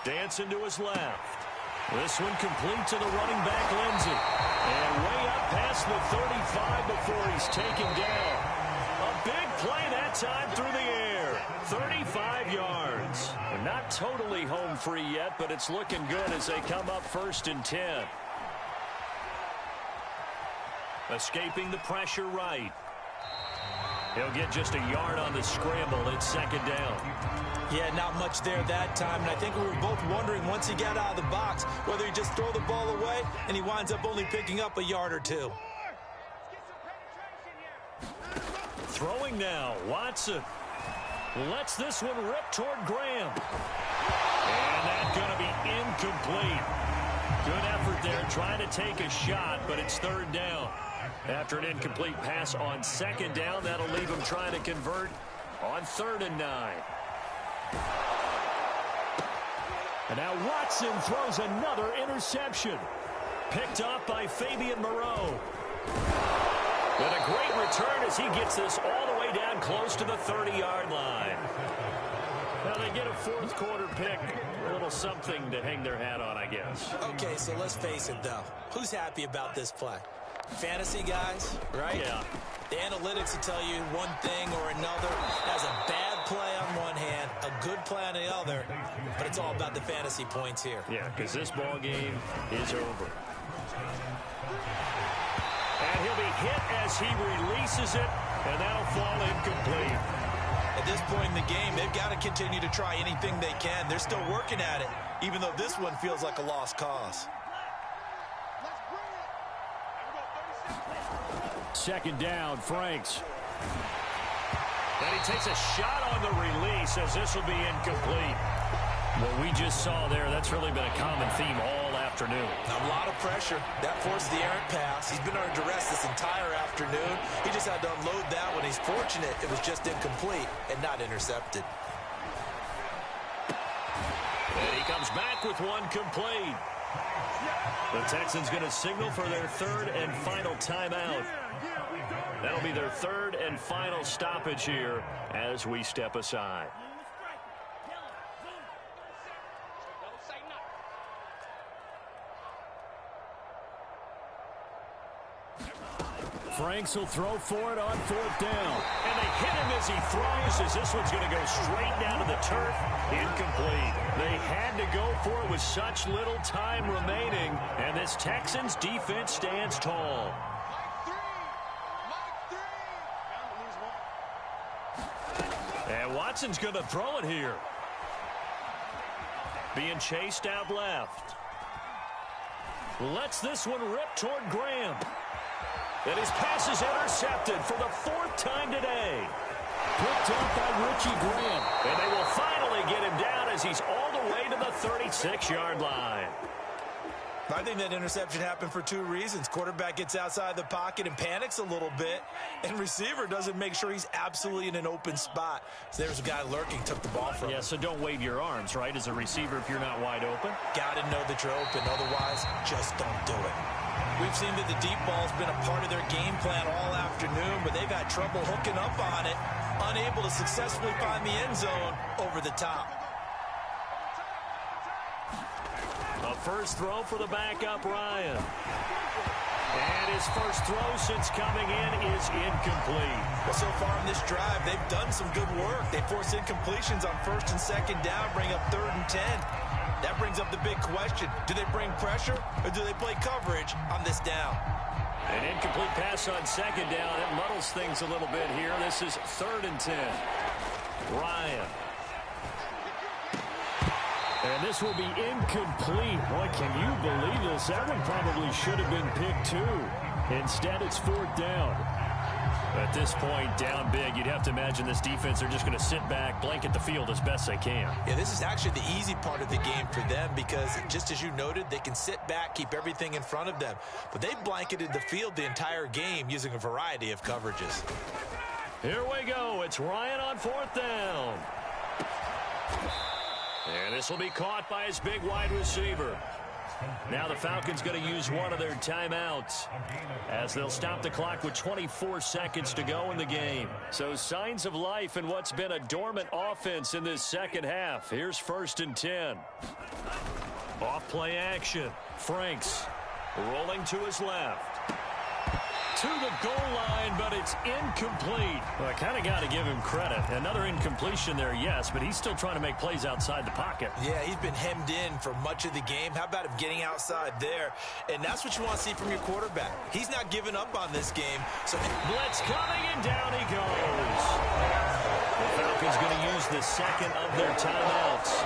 Dancing to his left. This one complete to the running back, Lindsey. And way up past the 35 before he's taken down. A big play that time through the air. 35 yards. They're not totally home free yet, but it's looking good as they come up 1st and 10. Escaping the pressure right. He'll get just a yard on the scramble. It's 2nd down. Yeah, not much there that time. And I think we were both wondering once he got out of the box whether he just throw the ball away and he winds up only picking up a yard or 2. Throwing now, Watson. Lets this one rip toward Graham. And that's going to be incomplete. Good effort there trying to take a shot, but it's third down. After an incomplete pass on second down, that'll leave him trying to convert on 3rd and 9. And now Watson throws another interception. Picked off by Fabian Moreau. And a great return as he gets this all the way down close to the 30-yard line. Now they get a fourth quarter pick. A little something to hang their hat on, I guess. Okay, so let's face it, though. Who's happy about this play? Fantasy guys, right? Yeah. The analytics will tell you one thing or another. Has a bad play on one hand, a good play on the other, but it's all about the fantasy points here. Yeah, because this ball game is over. And he'll be hit as he releases it, and that'll fall incomplete. At this point in the game, they've got to continue to try anything they can. They're still working at it, even though this one feels like a lost cause. Second down, Franks. And he takes a shot on the release as this will be incomplete. What we just saw there, that's really been a common theme all afternoon. A lot of pressure. That forced the errant pass. He's been under duress this entire afternoon. He just had to unload that one. He's fortunate it was just incomplete and not intercepted. And he comes back with one complete. The Texans going to signal for their 3rd and final timeout. That'll be their 3rd and final stoppage here as we step aside. Franks will throw for it on 4th down. And they hit him as he throws as this one's going to go straight down to the turf. Incomplete. They had to go for it with such little time remaining. And this Texans defense stands tall. And Watson's going to throw it here. Being chased out left. Lets this one rip toward Graham. And his pass is intercepted for the 4th time today. Picked up by Richie Graham. And they will finally get him down as he's all the way to the 36-yard line. I think that interception happened for 2 reasons. Quarterback gets outside the pocket and panics a little bit, and receiver doesn't make sure he's absolutely in an open spot. So there's a guy lurking, took the ball from him. Yeah, so don't wave your arms, right, as a receiver if you're not wide open. Got to know that you're open. Otherwise, just don't do it. We've seen that the deep ball's been a part of their game plan all afternoon, but they've had trouble hooking up on it, unable to successfully find the end zone over the top. A first throw for the backup, Ryan. And his first throw since coming in is incomplete. Well, so far in this drive, they've done some good work. They force incompletions on 1st and 2nd down, bring up 3rd and 10. That brings up the big question. Do they bring pressure or do they play coverage on this down? An incomplete pass on 2nd down. It muddles things a little bit here. This is 3rd and 10. Ryan. And this will be incomplete. Boy, can you believe this? That one probably should have been picked too. Instead, it's 4th down. At this point, down big, you'd have to imagine this defense, they're just going to sit back, blanket the field as best they can. Yeah, this is actually the easy part of the game for them because, just as you noted, they can sit back, keep everything in front of them. But they've blanketed the field the entire game using a variety of coverages. Here we go. It's Ryan on 4th down. And this will be caught by his big wide receiver. Now the Falcons going to use one of their timeouts as they'll stop the clock with 24 seconds to go in the game. So signs of life in what's been a dormant offense in this second half. Here's 1st and 10. Off play action. Franks rolling to his left. To the goal line, but it's incomplete. Well, I kind of got to give him credit. Another incompletion there, yes, but he's still trying to make plays outside the pocket. Yeah, he's been hemmed in for much of the game. How about him getting outside there? And that's what you want to see from your quarterback. He's not giving up on this game. So blitz coming, and down he goes. The Falcons going to use the second of their timeouts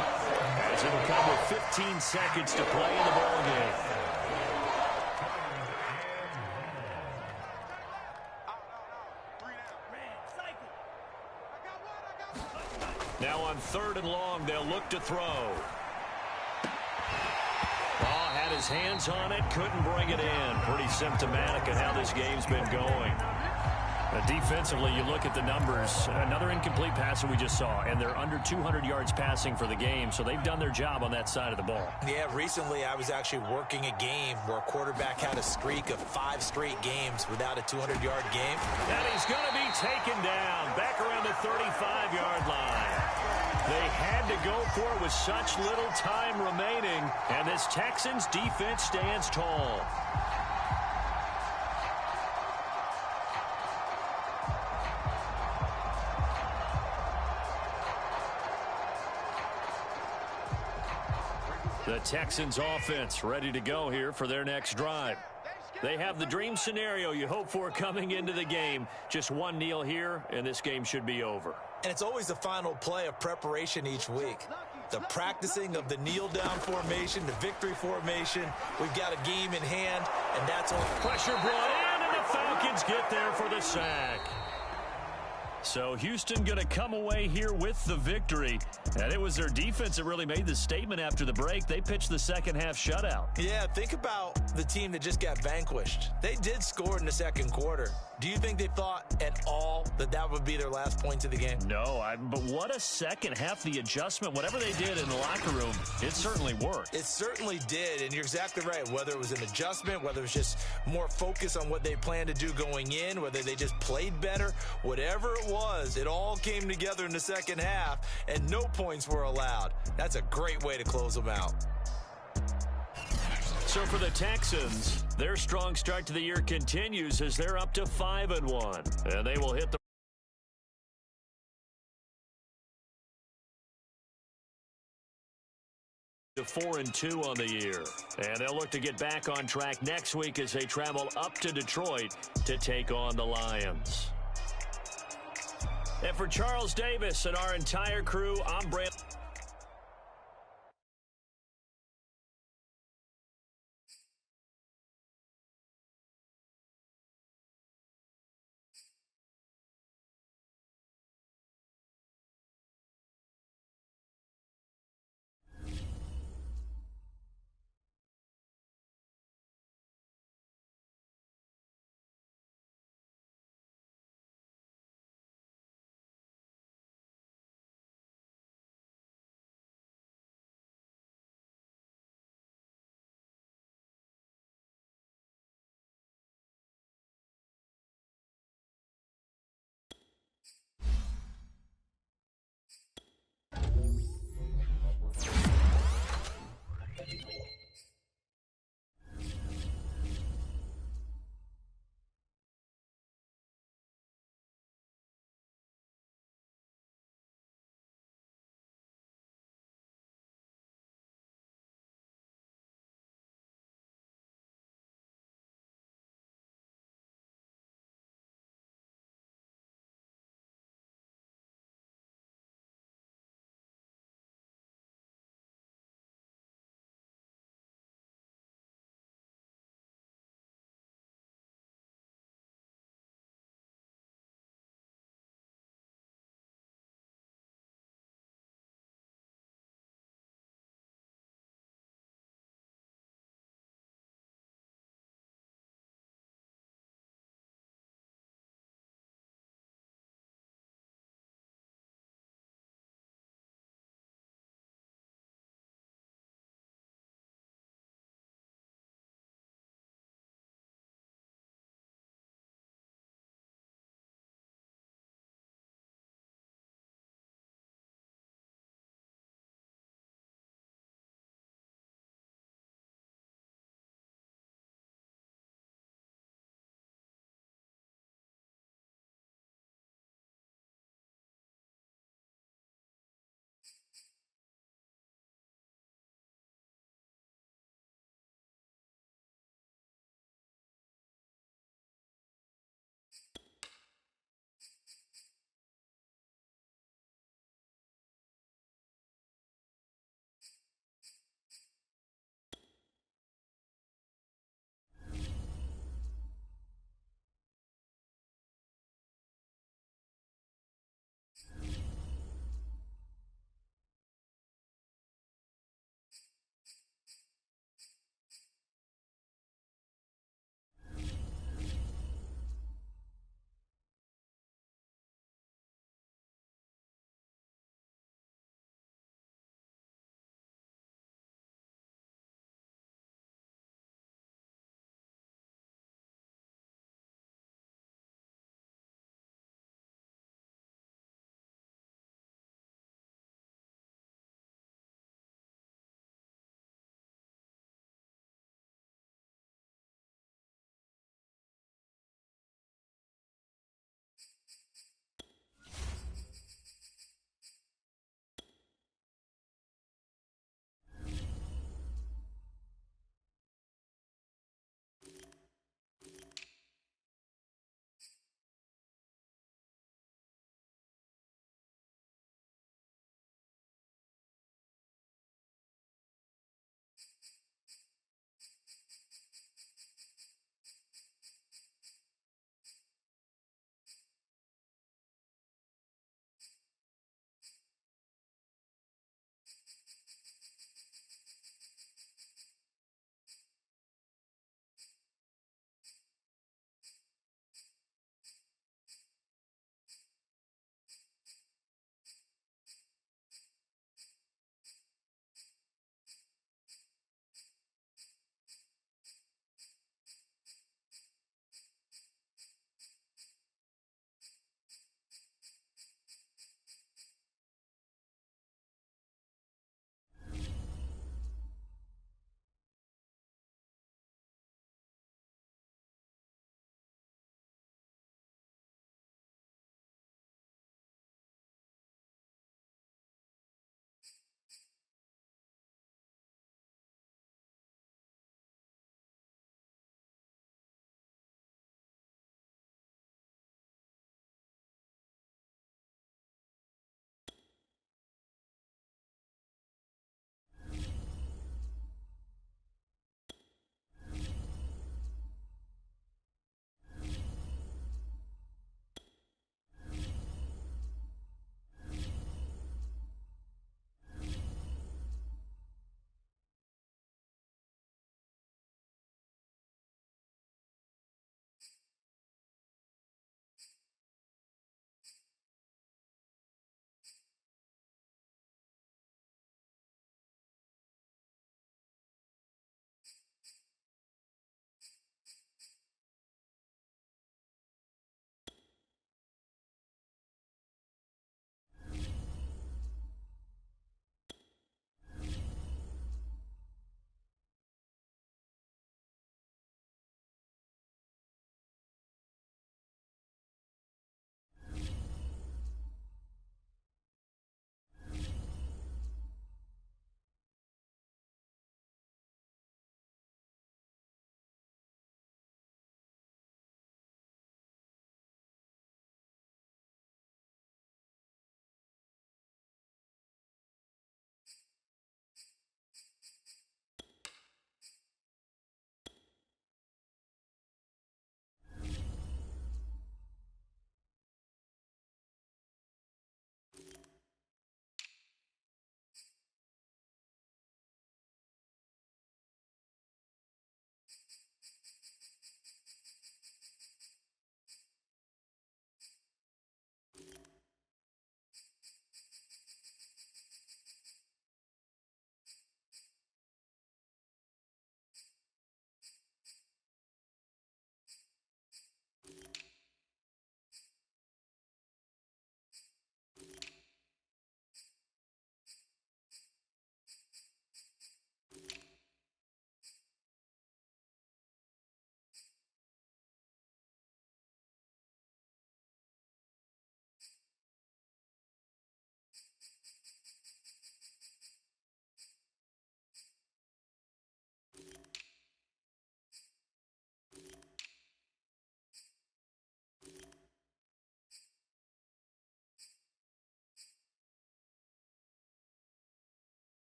as it'll come with 15 seconds to play in the ball game. Now on 3rd and long, they'll look to throw. Had his hands on it, couldn't bring it in. Pretty symptomatic of how this game's been going. Defensively, you look at the numbers. Another incomplete pass that we just saw, and they're under 200 yards passing for the game, so they've done their job on that side of the ball. Yeah, recently I was actually working a game where a quarterback had a streak of 5 straight games without a 200-yard game. And he's going to be taken down back around the 35-yard line. They had to go for it with such little time remaining, and this Texans defense stands tall. The Texans offense ready to go here for their next drive. They have the dream scenario you hope for coming into the game. Just one kneel here, and this game should be over. And it's always the final play of preparation each week. The practicing of the kneel-down formation, the victory formation. We've got a game in hand, and that's all. Pressure brought in, and the Falcons get there for the sack. So Houston going to come away here with the victory. And it was their defense that really made the statement after the break. They pitched the second-half shutout. Yeah, think about the team that just got vanquished. They did score in the second quarter. Do you think they thought at all that that would be their last points of the game? No, but what a second half. The adjustment, whatever they did in the locker room, it certainly worked. It certainly did, and you're exactly right. Whether it was an adjustment, whether it was just more focus on what they planned to do going in, whether they just played better, whatever it was, it all came together in the second half, and no points were allowed. That's a great way to close them out. So for the Texans, their strong start to the year continues as they're up to 5-1, and they will hit the 4-2 on the year. And they'll look to get back on track next week as they travel up to Detroit to take on the Lions. And for Charles Davis and our entire crew, I'm Brent.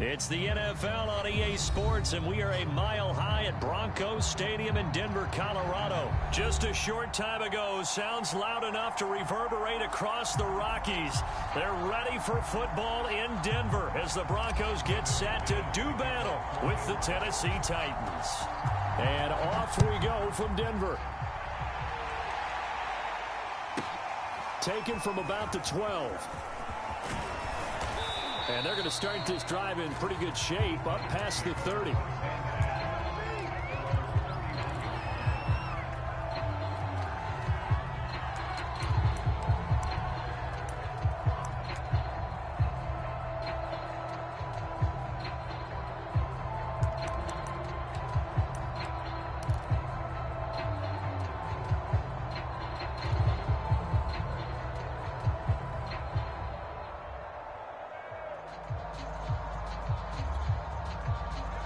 It's the NFL on EA Sports, and we are a mile high at Broncos Stadium in Denver, Colorado. Just a short time ago, sounds loud enough to reverberate across the Rockies. They're ready for football in Denver as the Broncos get set to do battle with the Tennessee Titans. And off we go from Denver. Taken from about the 12. And they're going to start this drive in pretty good shape up past the 30.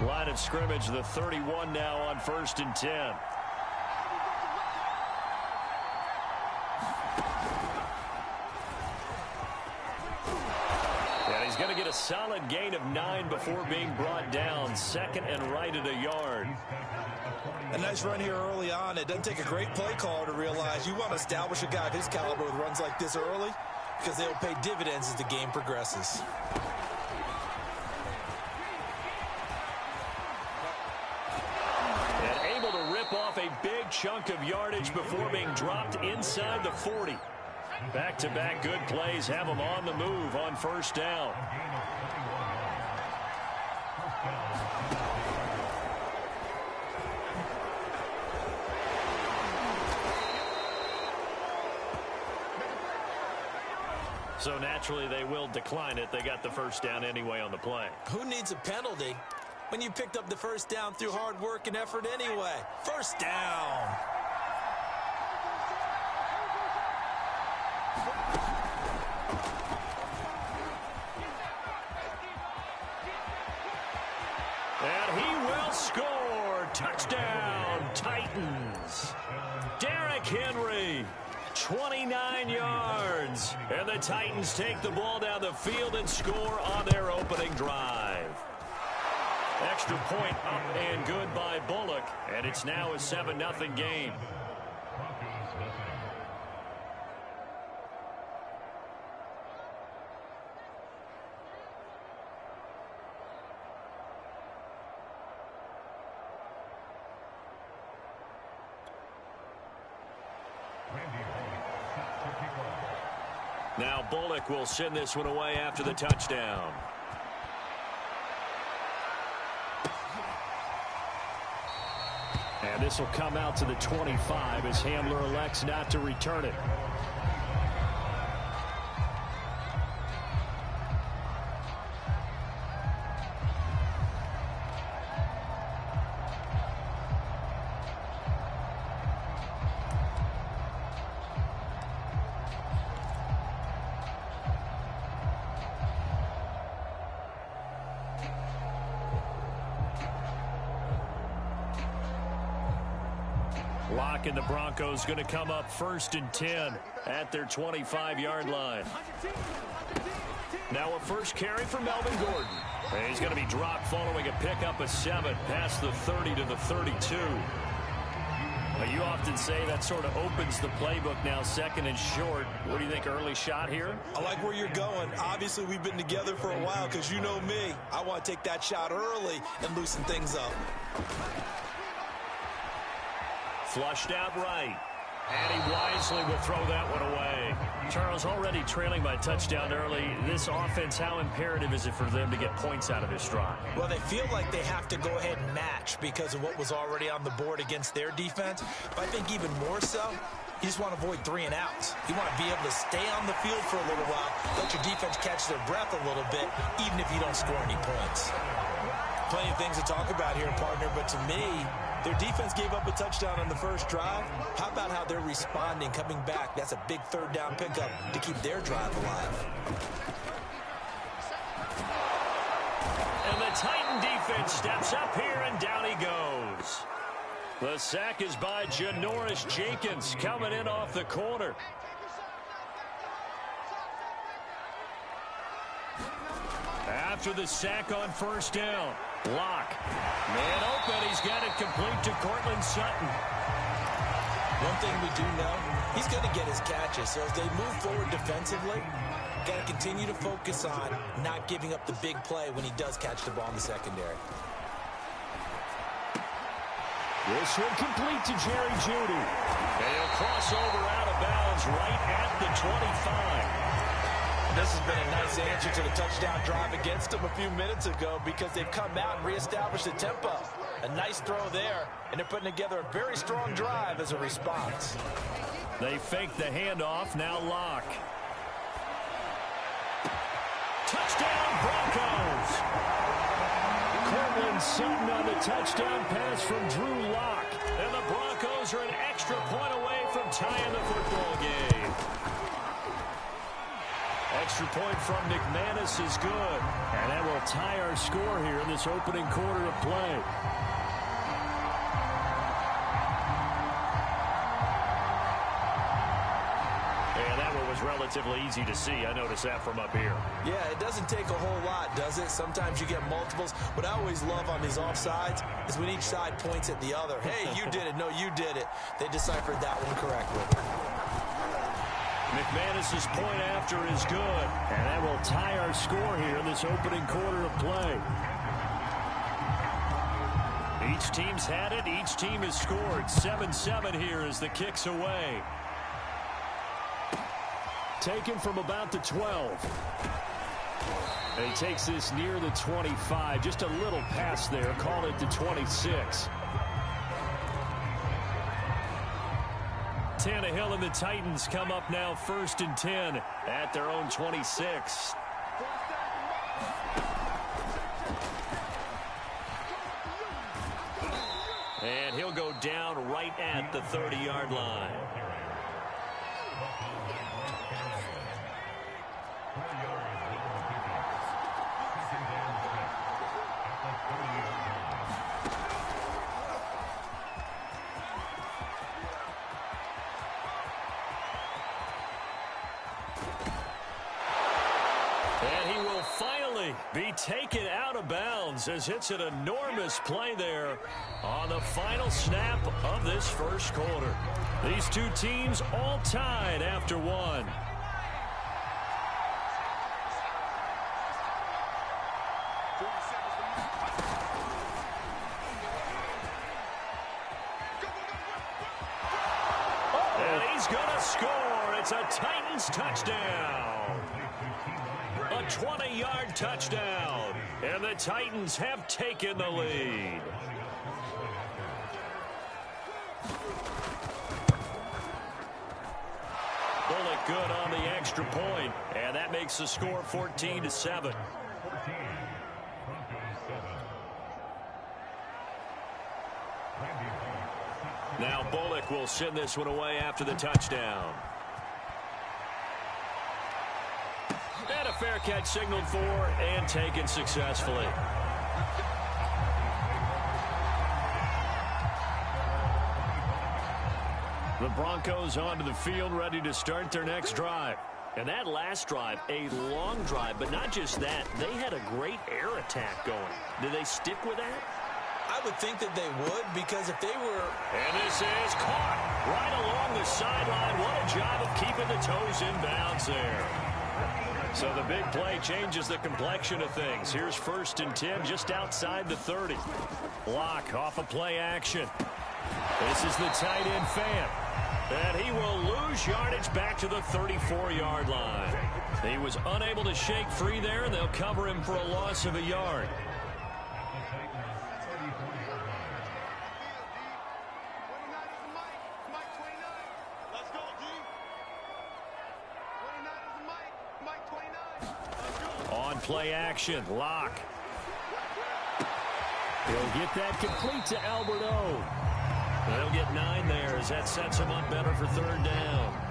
Line of scrimmage, the 31 now on 1st and 10. And he's going to get a solid gain of 9 before being brought down. Second and right at a yard. A nice run here early on. It doesn't take a great play caller to realize you want to establish a guy of his caliber with runs like this early because they'll pay dividends as the game progresses. Off a big chunk of yardage before being dropped inside the 40. Back-to-back good plays have him on the move on 1st down. So naturally they will decline it. They got the 1st down anyway on the play. Who needs a penalty when you picked up the 1st down through hard work and effort anyway? 1st down. And he will score. Touchdown, Titans. Derrick Henry, 29 yards. And the Titans take the ball down the field and score on their opening drive. Extra point up and good by Bullock, and it's now a 7-0 game. Now Bullock will send this one away after the touchdown. And this will come out to the 25 as Hamler elects not to return it. And the Broncos going to come up 1st and 10 at their 25-yard line. Now a first carry for Melvin Gordon. And he's going to be dropped following a pickup of 7 past the 30 to the 32. You often say that sort of opens the playbook now, 2nd and short. What do you think, early shot here? I like where you're going. Obviously, we've been together for a while because you know me. I want to take that shot early and loosen things up. Flushed out right. And he wisely will throw that one away. Charles, already trailing by touchdown early. This offense, how imperative is it for them to get points out of this drive? Well, they feel like they have to go ahead and match because of what was already on the board against their defense. But I think even more so, you just want to avoid 3 and outs. You want to be able to stay on the field for a little while, let your defense catch their breath a little bit, even if you don't score any points. Plenty of things to talk about here, partner, but to me, their defense gave up a touchdown on the first drive. How about how they're responding, coming back? That's a big 3rd down pickup to keep their drive alive. And the Titan defense steps up here, and down he goes. The sack is by Janoris Jenkins, coming in off the corner. after the sack on first down. Locke. Man open. He's got it complete to Cortland Sutton. One thing we do know, he's going to get his catches. So as they move forward defensively, got to continue to focus on not giving up the big play when he does catch the ball in the secondary. This one complete to Jerry Jeudy. And he'll cross over out of bounds right at the 25. This has been a nice answer to the touchdown drive against them a few minutes ago because they've come out and reestablished the tempo. A nice throw there, and they're putting together a very strong drive as a response. They fake the handoff, now Locke. Touchdown, Broncos! Cortland Sutton on the touchdown pass from Drew Locke. And the Broncos are an extra point away from tying the football game. Extra point from McManus is good. And that will tie our score here in this opening quarter of play. Relatively easy to see. I noticed that from up here. Yeah, it doesn't take a whole lot, does it? Sometimes you get multiples. What I always love on these offsides is when each side points at the other. Hey, you did it. No, you did it. They deciphered that one correctly. McManus's point after is good. And that will tie our score here in this opening quarter of play. Each team's had it. Each team has scored. 7-7 here as the kick's away. Taken from about the 12. And he takes this near the 25. Just a little pass there. Called it the 26. Tannehill and the Titans come up now 1st and 10 at their own 26. And he'll go down right at the 30-yard line. Be taken out of bounds as it's an enormous play there on the final snap of this first quarter. These two teams all tied after one. And he's going to score. It's a Titans touchdown. A 20-yard touchdown, and the Titans have taken the lead. Bullock good on the extra point, and that makes the score 14-7. Now Bullock will send this one away after the touchdown. And a fair catch signaled for and taken successfully. The Broncos onto the field ready to start their next drive. And that last drive, a long drive, but not just that. They had a great air attack going. Did they stick with that? I would think that they would, because if they were... And this is caught right along the sideline. What a job of keeping the toes in bounds there. So the big play changes the complexion of things. Here's 1st and 10 just outside the 30. Locke off a play action. This is the tight end fan. And he will lose yardage back to the 34-yard line. He was unable to shake free there, and they'll cover him for a loss of a yard. Play action. Locke. He'll get that complete to Albert O. They'll get 9 there as that sets him up better for 3rd down.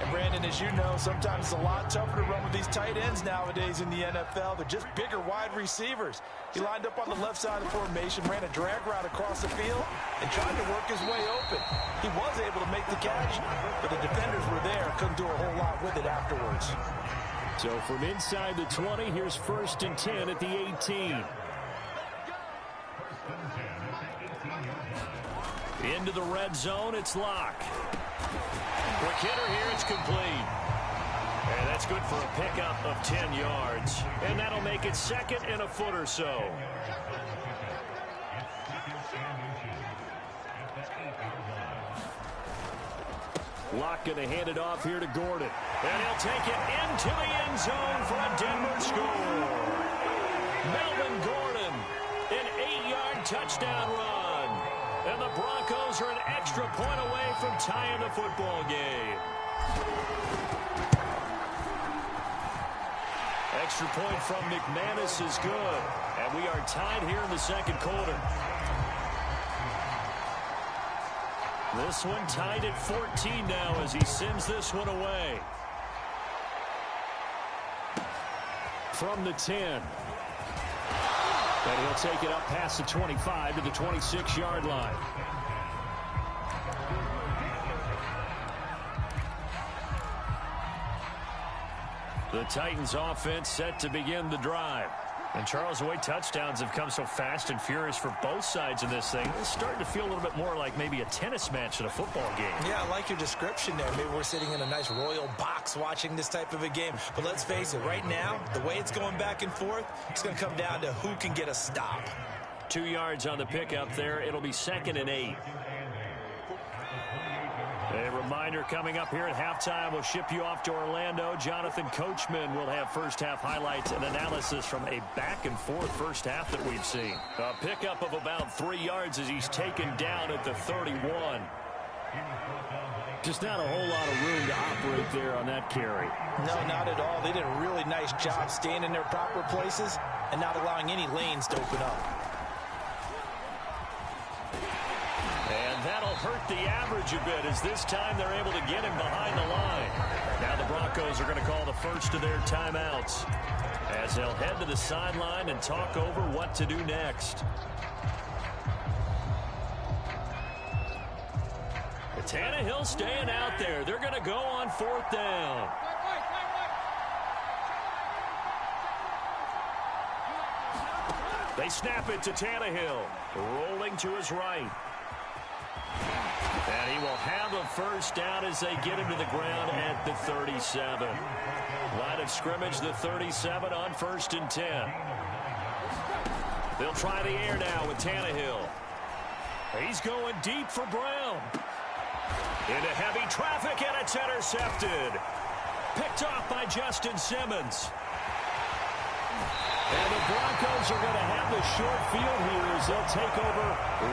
And Brandon, as you know, sometimes it's a lot tougher to run with these tight ends nowadays in the NFL. They're just bigger wide receivers. He lined up on the left side of the formation, ran a drag route across the field, and tried to work his way open. He was able to make the catch, but the defenders were there, couldn't do a whole lot with it afterwards. So from inside the 20, here's 1st and 10 at the 18. Into the red zone, it's Locke. Quick hitter here, it's complete. And that's good for a pickup of 10 yards. And that'll make it 2nd and a foot or so. Locke going to hand it off here to Gordon. And he'll take it into the end zone for a Denver score. Melvin Gordon, an 8-yard touchdown run. And the Broncos are an extra point away from tying the football game. Extra point from McManus is good. And we are tied here in the 2nd quarter. This one tied at 14 now as he sends this one away. From the 10. And he'll take it up past the 25 to the 26-yard line. The Titans offense set to begin the drive. And Charles, the way touchdowns have come so fast and furious for both sides in this thing, it's starting to feel a little bit more like maybe a tennis match than a football game. Yeah, I like your description there. Maybe we're sitting in a nice royal box watching this type of a game. But let's face it, right now, the way it's going back and forth, it's going to come down to who can get a stop. 2 yards on the pickup there. It'll be 2nd and 8. A reminder coming up here at halftime. We'll ship you off to Orlando. Jonathan Coachman will have first-half highlights and analysis from a back-and-forth first half that we've seen. A pickup of about 3 yards as he's taken down at the 31. Just not a whole lot of room to operate there on that carry. No, not at all. They did a really nice job staying in their proper places and not allowing any lanes to open up. That'll hurt the average a bit as this time they're able to get him behind the line. Now the Broncos are going to call the first of their timeouts as they'll head to the sideline and talk over what to do next. Tannehill staying out there. They're going to go on 4th down. They snap it to Tannehill, rolling to his right. And he will have a first down as they get him to the ground at the 37. Line of scrimmage, the 37 on 1st and 10. They'll try the air now with Tannehill. He's going deep for Brown. Into heavy traffic, and it's intercepted. Picked off by Justin Simmons. And the Broncos are going to have the short field here as they'll take over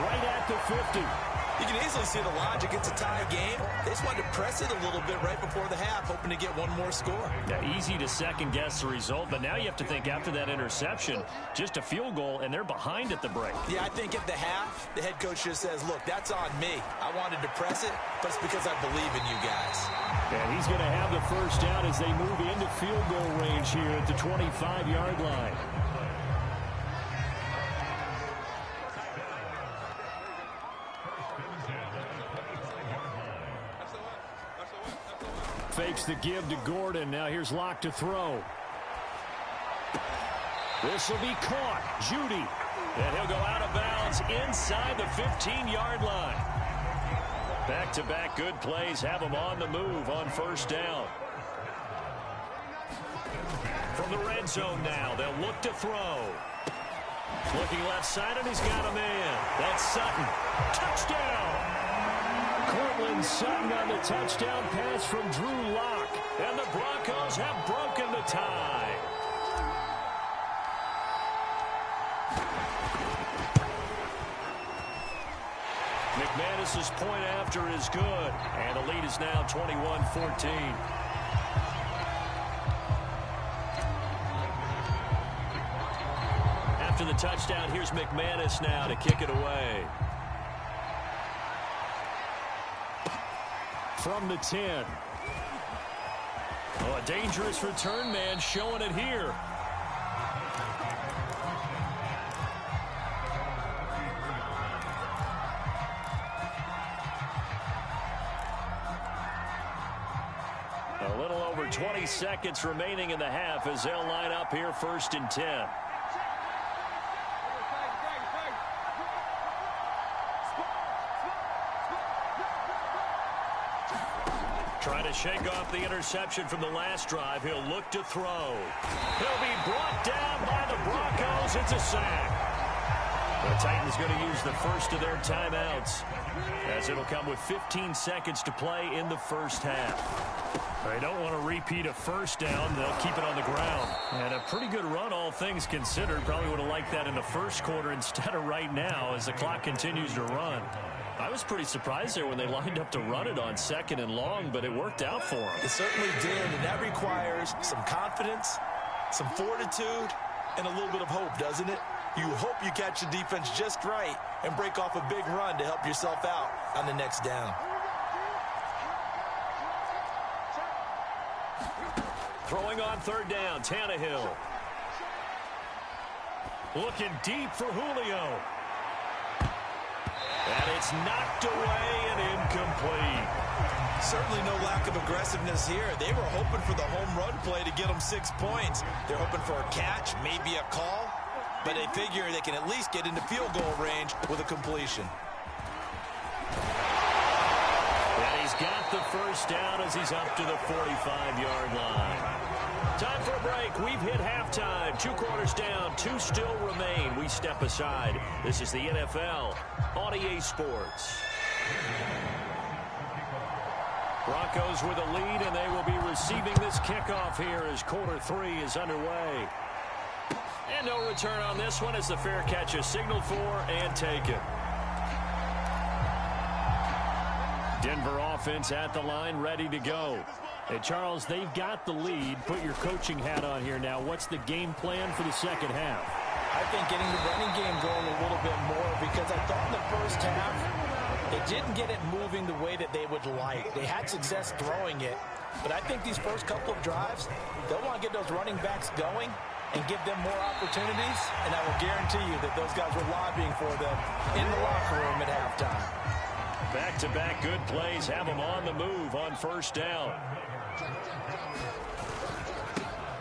right at the 50. You can easily see the logic. It's a tie game. They just wanted to press it a little bit right before the half, hoping to get one more score. Yeah, easy to second-guess the result, but now you have to think after that interception, just a field goal, and they're behind at the break. Yeah, I think at the half, the head coach just says, look, that's on me. I wanted to press it, but it's because I believe in you guys. And he's going to have the first down as they move into field goal range here at the 25-yard line. Fakes the give to Gordon. Now here's Locke to throw. This will be caught. Judy. And he'll go out of bounds inside the 15-yard line. Back-to-back good plays have him on the move on first down. From the red zone now, they'll look to throw. Looking left side, and he's got a man. That's Sutton. Touchdown! Cortland Sutton on the touchdown pass from Drew Lock. And the Broncos have broken the tie. McManus's point after is good. And the lead is now 21-14. After the touchdown, here's McManus now to kick it away. From the 10. Oh, a dangerous return man showing it here. A little over 20 seconds remaining in the half as they'll line up here 1st and 10. Trying to shake off the interception from the last drive. He'll look to throw. He'll be brought down by the Broncos. It's a sack. The Titans going to use the first of their timeouts, as it'll come with 15 seconds to play in the first half. They don't want to repeat a first down. They'll keep it on the ground. And a pretty good run, all things considered. Probably would have liked that in the first quarter instead of right now as the clock continues to run. I was pretty surprised there when they lined up to run it on 2nd and long, but it worked out for them. It certainly did, and that requires some confidence, some fortitude, and a little bit of hope, doesn't it? You hope you catch the defense just right and break off a big run to help yourself out on the next down. Throwing on 3rd down, Tannehill. Looking deep for Julio. And it's knocked away and incomplete. Certainly no lack of aggressiveness here. They were hoping for the home run play to get them 6 points. They're hoping for a catch, maybe a call, but they figure they can at least get into field goal range with a completion. And he's got the first down as he's up to the 45-yard line. Time for a break. We've hit halftime. 2 quarters down. 2 still remain. We step aside. This is the NFL on EA Sports. Broncos with a lead, and they will be receiving this kickoff here as quarter 3 is underway. And no return on this one as the fair catch is signaled for and taken. Denver offense at the line, ready to go. Hey, Charles, they've got the lead. Put your coaching hat on here now. What's the game plan for the second half? I think getting the running game going a little bit more, because I thought in the first half they didn't get it moving the way that they would like. They had success throwing it, but I think these first couple of drives, they'll want to get those running backs going and give them more opportunities, and I will guarantee you that those guys were lobbying for them in the locker room at halftime. Back-to-back good plays have them on the move on 1st down.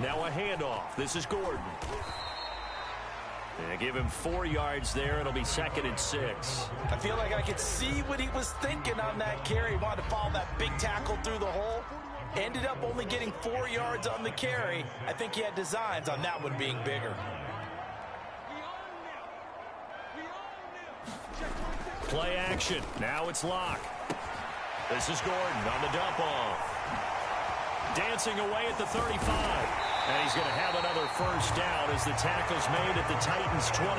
Now a handoff. This is Gordon. And give him 4 yards there. It'll be 2nd and 6. I feel like I could see what he was thinking on that carry. He wanted to follow that big tackle through the hole. Ended up only getting 4 yards on the carry. I think he had designs on that one being bigger. Play action. Now it's Locke. This is Gordon on the dump off. Dancing away at the 35. And he's going to have another first down as the tackle's made at the Titans' 28.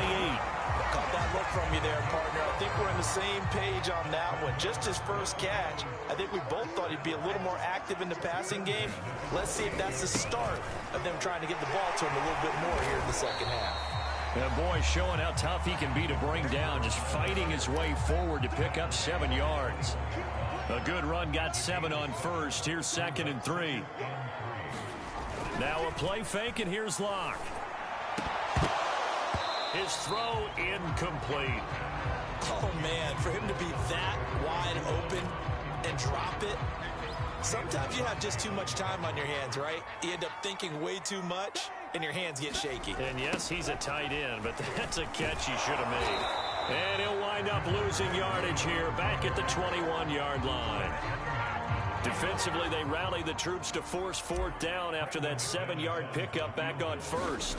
Caught that look from you there, partner. I think we're on the same page on that one. Just his first catch. I think we both thought he'd be a little more active in the passing game. Let's see if that's the start of them trying to get the ball to him a little bit more here in the second half. And boy, showing how tough he can be to bring down, just fighting his way forward to pick up 7 yards. A good run, got 7 on first. Here's 2nd and 3. Now a play fake, and here's Locke. His throw incomplete. Oh, man, for him to be that wide open and drop it. Sometimes you have just too much time on your hands, right? You end up thinking way too much, and your hands get shaky. And yes, he's a tight end, but that's a catch he should have made. And he'll wind up losing yardage here back at the 21-yard line. Defensively, they rally the troops to force 4th down after that 7-yard pickup back on 1st.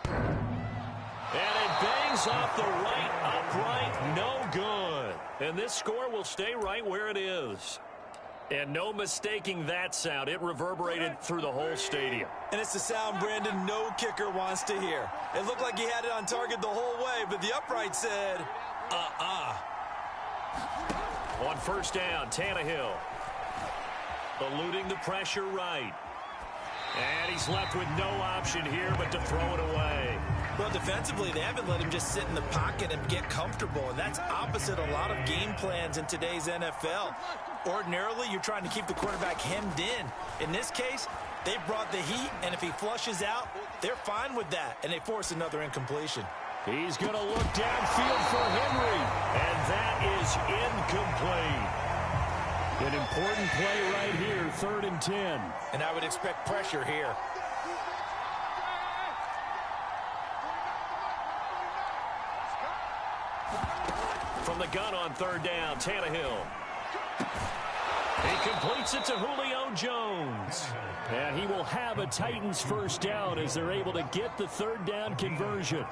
And it bangs off the right upright, no good. And this score will stay right where it is. And no mistaking that sound. It reverberated through the whole stadium. And it's the sound, Brandon, no kicker wants to hear. It looked like he had it on target the whole way, but the upright said, On 1st down, Tannehill. Eluding the pressure right. And he's left with no option here but to throw it away. Well, defensively, they haven't let him just sit in the pocket and get comfortable, and that's opposite a lot of game plans in today's NFL. Ordinarily, you're trying to keep the quarterback hemmed in. In this case, they brought the heat, and if he flushes out, they're fine with that, and they force another incompletion. He's going to look downfield for Henry, and that is incomplete. An important play right here, 3rd and 10. And I would expect pressure here. From the gun on 3rd down, Tannehill. He completes it to Julio Jones. And he will have a Titans first down as they're able to get the 3rd down conversion.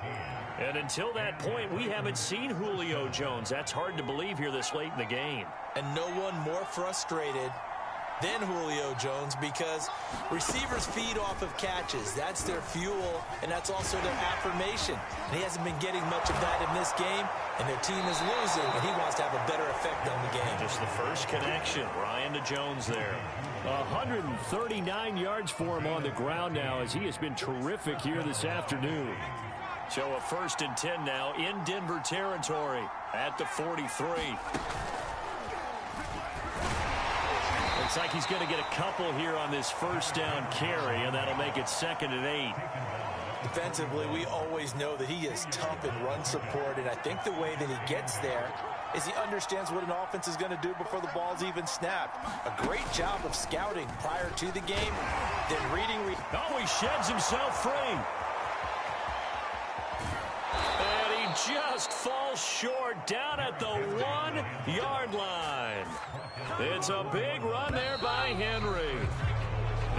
And until that point, we haven't seen Julio Jones. That's hard to believe here this late in the game. And no one more frustrated than Julio Jones because receivers feed off of catches. That's their fuel, and that's also their affirmation. And he hasn't been getting much of that in this game, and their team is losing, and he wants to have a better effect on the game. Just the first connection, Ryan to Jones there. 139 yards for him on the ground now as he has been terrific here this afternoon. So a 1st and 10 now in Denver territory at the 43. Looks like he's going to get a couple here on this 1st down carry, and that'll make it 2nd and 8. Defensively, we always know that he is tough in run support, and I think the way that he gets there is he understands what an offense is going to do before the ball's even snapped. A great job of scouting prior to the game, then reading. Oh, he sheds himself free. And he just falls short down at the 1-yard line. It's a big run there by Henry.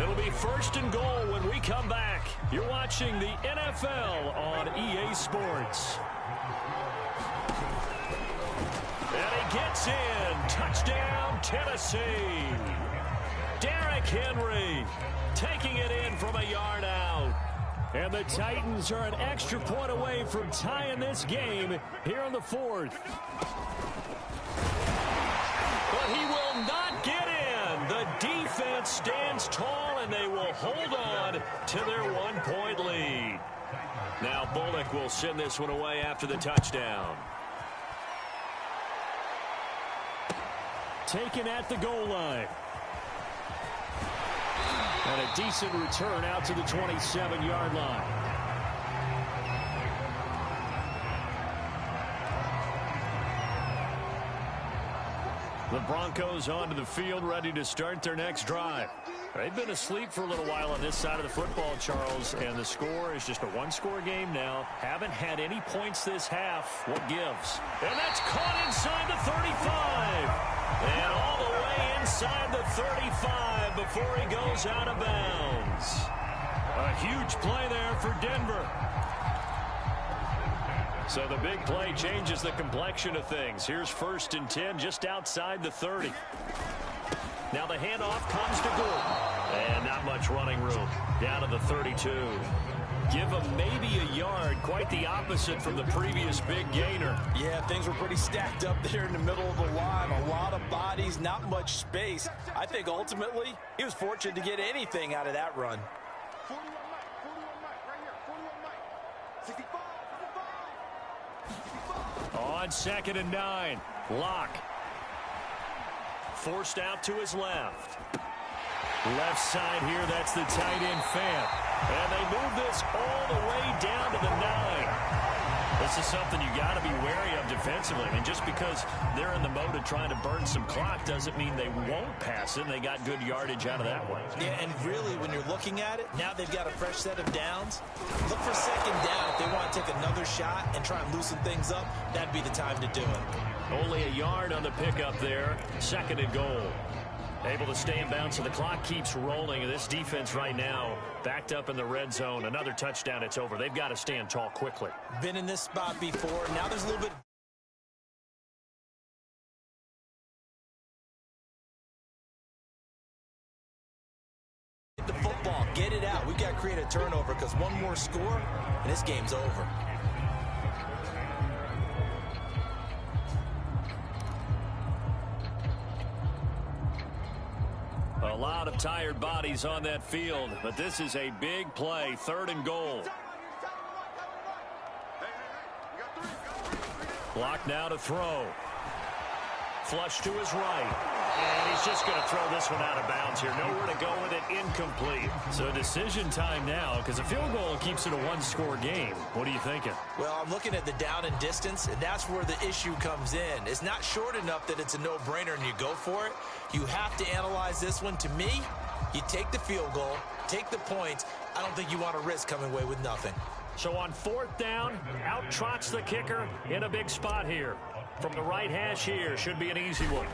It'll be 1st and goal when we come back. You're watching the NFL on EA Sports. And he gets in. Touchdown, Tennessee. Derrick Henry taking it in from a yard out. And the Titans are an extra point away from tying this game here in the 4th. But he will not get in. The defense stands tall, and they will hold on to their 1-point lead. Now Bullock will send this one away after the touchdown. Taken at the goal line. And a decent return out to the 27-yard line. The Broncos onto the field, ready to start their next drive. They've been asleep for a little while on this side of the football, Charles, and the score is just a one-score game now. Haven't had any points this half. What gives? And that's caught inside the 35. And all the way inside the 35 before he goes out of bounds. A huge play there for Denver. So the big play changes the complexion of things. Here's 1st and 10 just outside the 30. Now the handoff comes to Gordon. And not much running room. Down to the 32. Give him maybe a yard. Quite the opposite from the previous big gainer. Yeah, things were pretty stacked up there in the middle of the line. A lot of bodies, not much space. I think ultimately he was fortunate to get anything out of that run. On 2nd and 9. Lock. Forced out to his left. Left side here, that's the tight end Fant. And they move this all the way down to the 9. This is something you got to be wary of defensively. I mean, just because they're in the mode of trying to burn some clock doesn't mean they won't pass it. And they got good yardage out of that one. Yeah, and really, when you're looking at it, now they've got a fresh set of downs. Look for 2nd down. If they want to take another shot and try and loosen things up, that'd be the time to do it. Only a yard on the pickup there. 2nd and goal. Able to stay in bounds, so the clock keeps rolling. And this defense right now backed up in the red zone. Another touchdown, it's over. They've got to stand tall quickly. Been in this spot before. Now there's a little bit. The football, get it out. We've got to create a turnover because one more score and this game's over. A lot of tired bodies on that field, but this is a big play. 3rd and goal. Block now to throw. Flush to his right. And he's just going to throw this one out of bounds here. Nowhere to go with it. Incomplete. So decision time now because a field goal keeps it a one-score game. What are you thinking? Well, I'm looking at the down and distance, and that's where the issue comes in. It's not short enough that it's a no-brainer and you go for it. You have to analyze this one. To me, you take the field goal, take the points. I don't think you want to risk coming away with nothing. So on fourth down, out trots the kicker in a big spot here. From the right hash here, should be an easy one.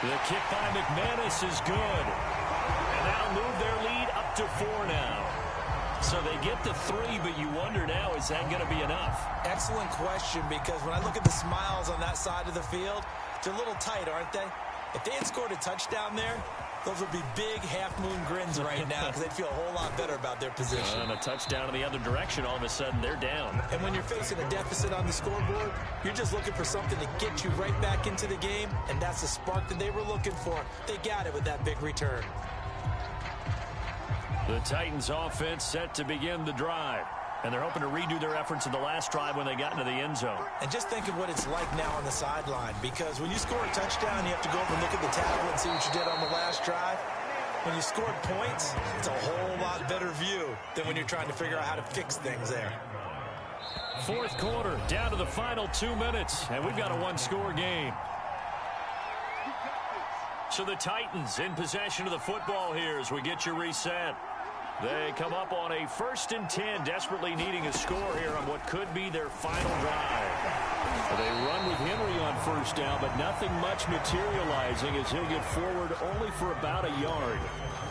The kick by McManus is good. And that'll move their lead up to 4 now. So they get the 3, but you wonder now, is that going to be enough? Excellent question, because when I look at the smiles on that side of the field, they're a little tight, aren't they? If they had scored a touchdown there, those would be big half-moon grins right now because they'd feel a whole lot better about their position. And a touchdown in the other direction, all of a sudden they're down. And when you're facing a deficit on the scoreboard, you're just looking for something to get you right back into the game, and that's the spark that they were looking for. They got it with that big return. The Titans offense set to begin the drive. And they're hoping to redo their efforts in the last drive when they got into the end zone. And just think of what it's like now on the sideline, because when you score a touchdown, you have to go over and look at the tablet and see what you did on the last drive. When you scored points, it's a whole lot better view than when you're trying to figure out how to fix things there. Fourth quarter, down to the final 2 minutes, and we've got a one-score game. So the Titans in possession of the football here as we get you reset. They come up on a 1st and 10, desperately needing a score here on what could be their final drive. They run with Henry on first down, but nothing much materializing as he'll get forward only for about a yard.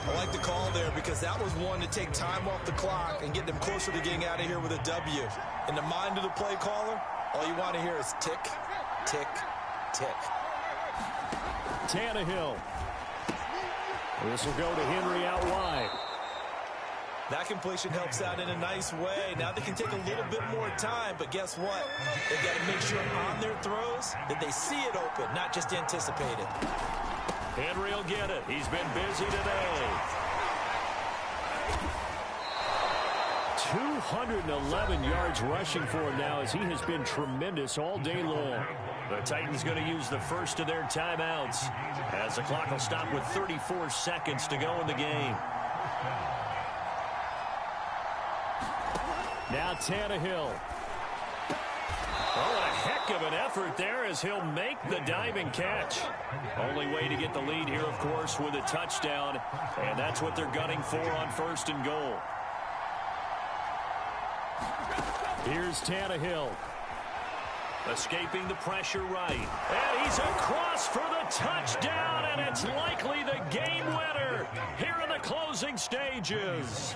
I like the call there because that was one to take time off the clock and get them closer to getting out of here with a W. In the mind of the play caller, all you want to hear is tick, tick, tick. Tannehill. This will go to Henry out wide. That completion helps out in a nice way. Now they can take a little bit more time, but guess what? They've got to make sure on their throws that they see it open, not just anticipate it. Henry will get it. He's been busy today. 211 yards rushing for him now as he has been tremendous all day long. The Titans going to use the first of their timeouts as the clock will stop with 34 seconds to go in the game. Now Tannehill. Oh, what a heck of an effort there as he'll make the diving catch. Only way to get the lead here, of course, with a touchdown. And that's what they're gunning for on 1st and goal. Here's Tannehill. Escaping the pressure right. And he's across for the touchdown, and it's likely the game winner here in the closing stages.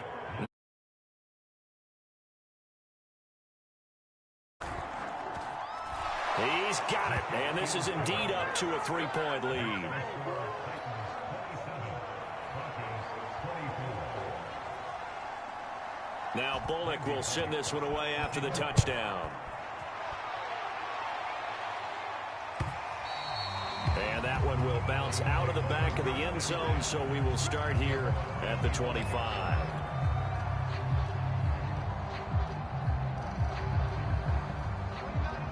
He's got it, and this is indeed up to a 3-point lead. Now Bullock will send this one away after the touchdown. And that one will bounce out of the back of the end zone, so we will start here at the 25.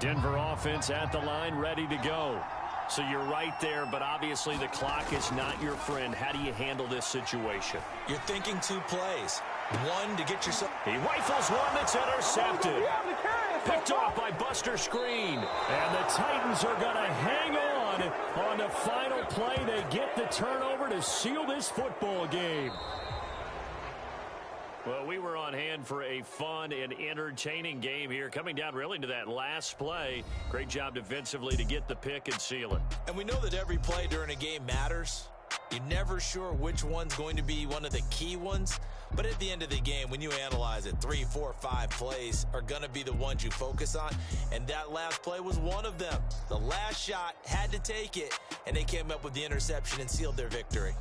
Denver offense at the line, ready to go. So you're right there, but obviously the clock is not your friend. How do you handle this situation? You're thinking 2 plays. One to get yourself. He rifles one that's intercepted. Picked off by Buster Screen. And the Titans are going to hang on the final play. They get the turnover to seal this football game. Well, we were on hand for a fun and entertaining game here. Coming down really to that last play. Great job defensively to get the pick and seal it. And we know that every play during a game matters. You're never sure which one's going to be one of the key ones. But at the end of the game, when you analyze it, 3, 4, 5 plays are going to be the ones you focus on. And that last play was one of them. The last shot had to take it, and they came up with the interception and sealed their victory.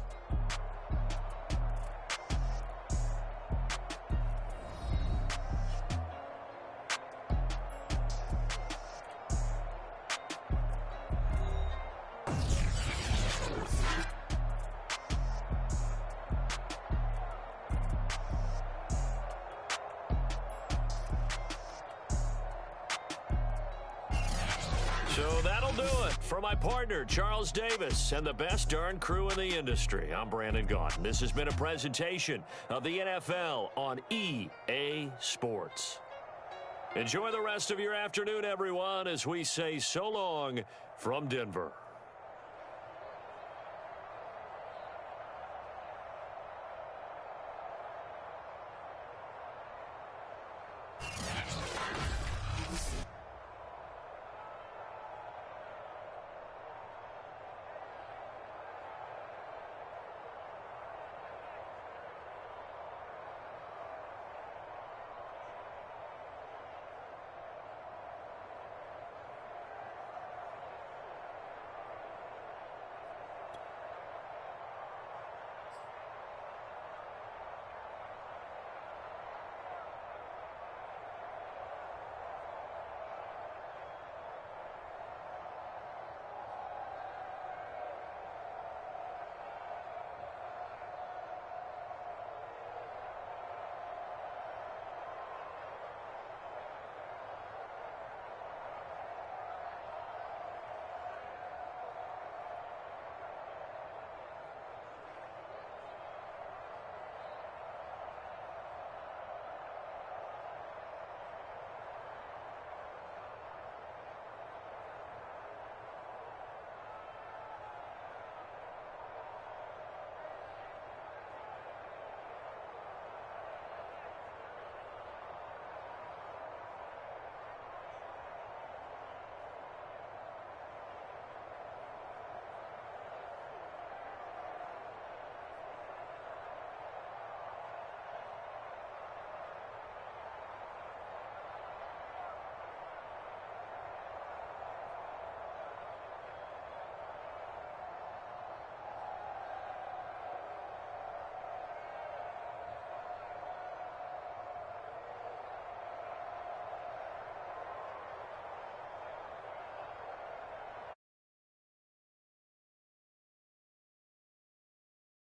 So that'll do it. For my partner, Charles Davis, and the best darn crew in the industry, I'm Brandon Gaudin. This has been a presentation of the NFL on EA Sports. Enjoy the rest of your afternoon, everyone, as we say so long from Denver.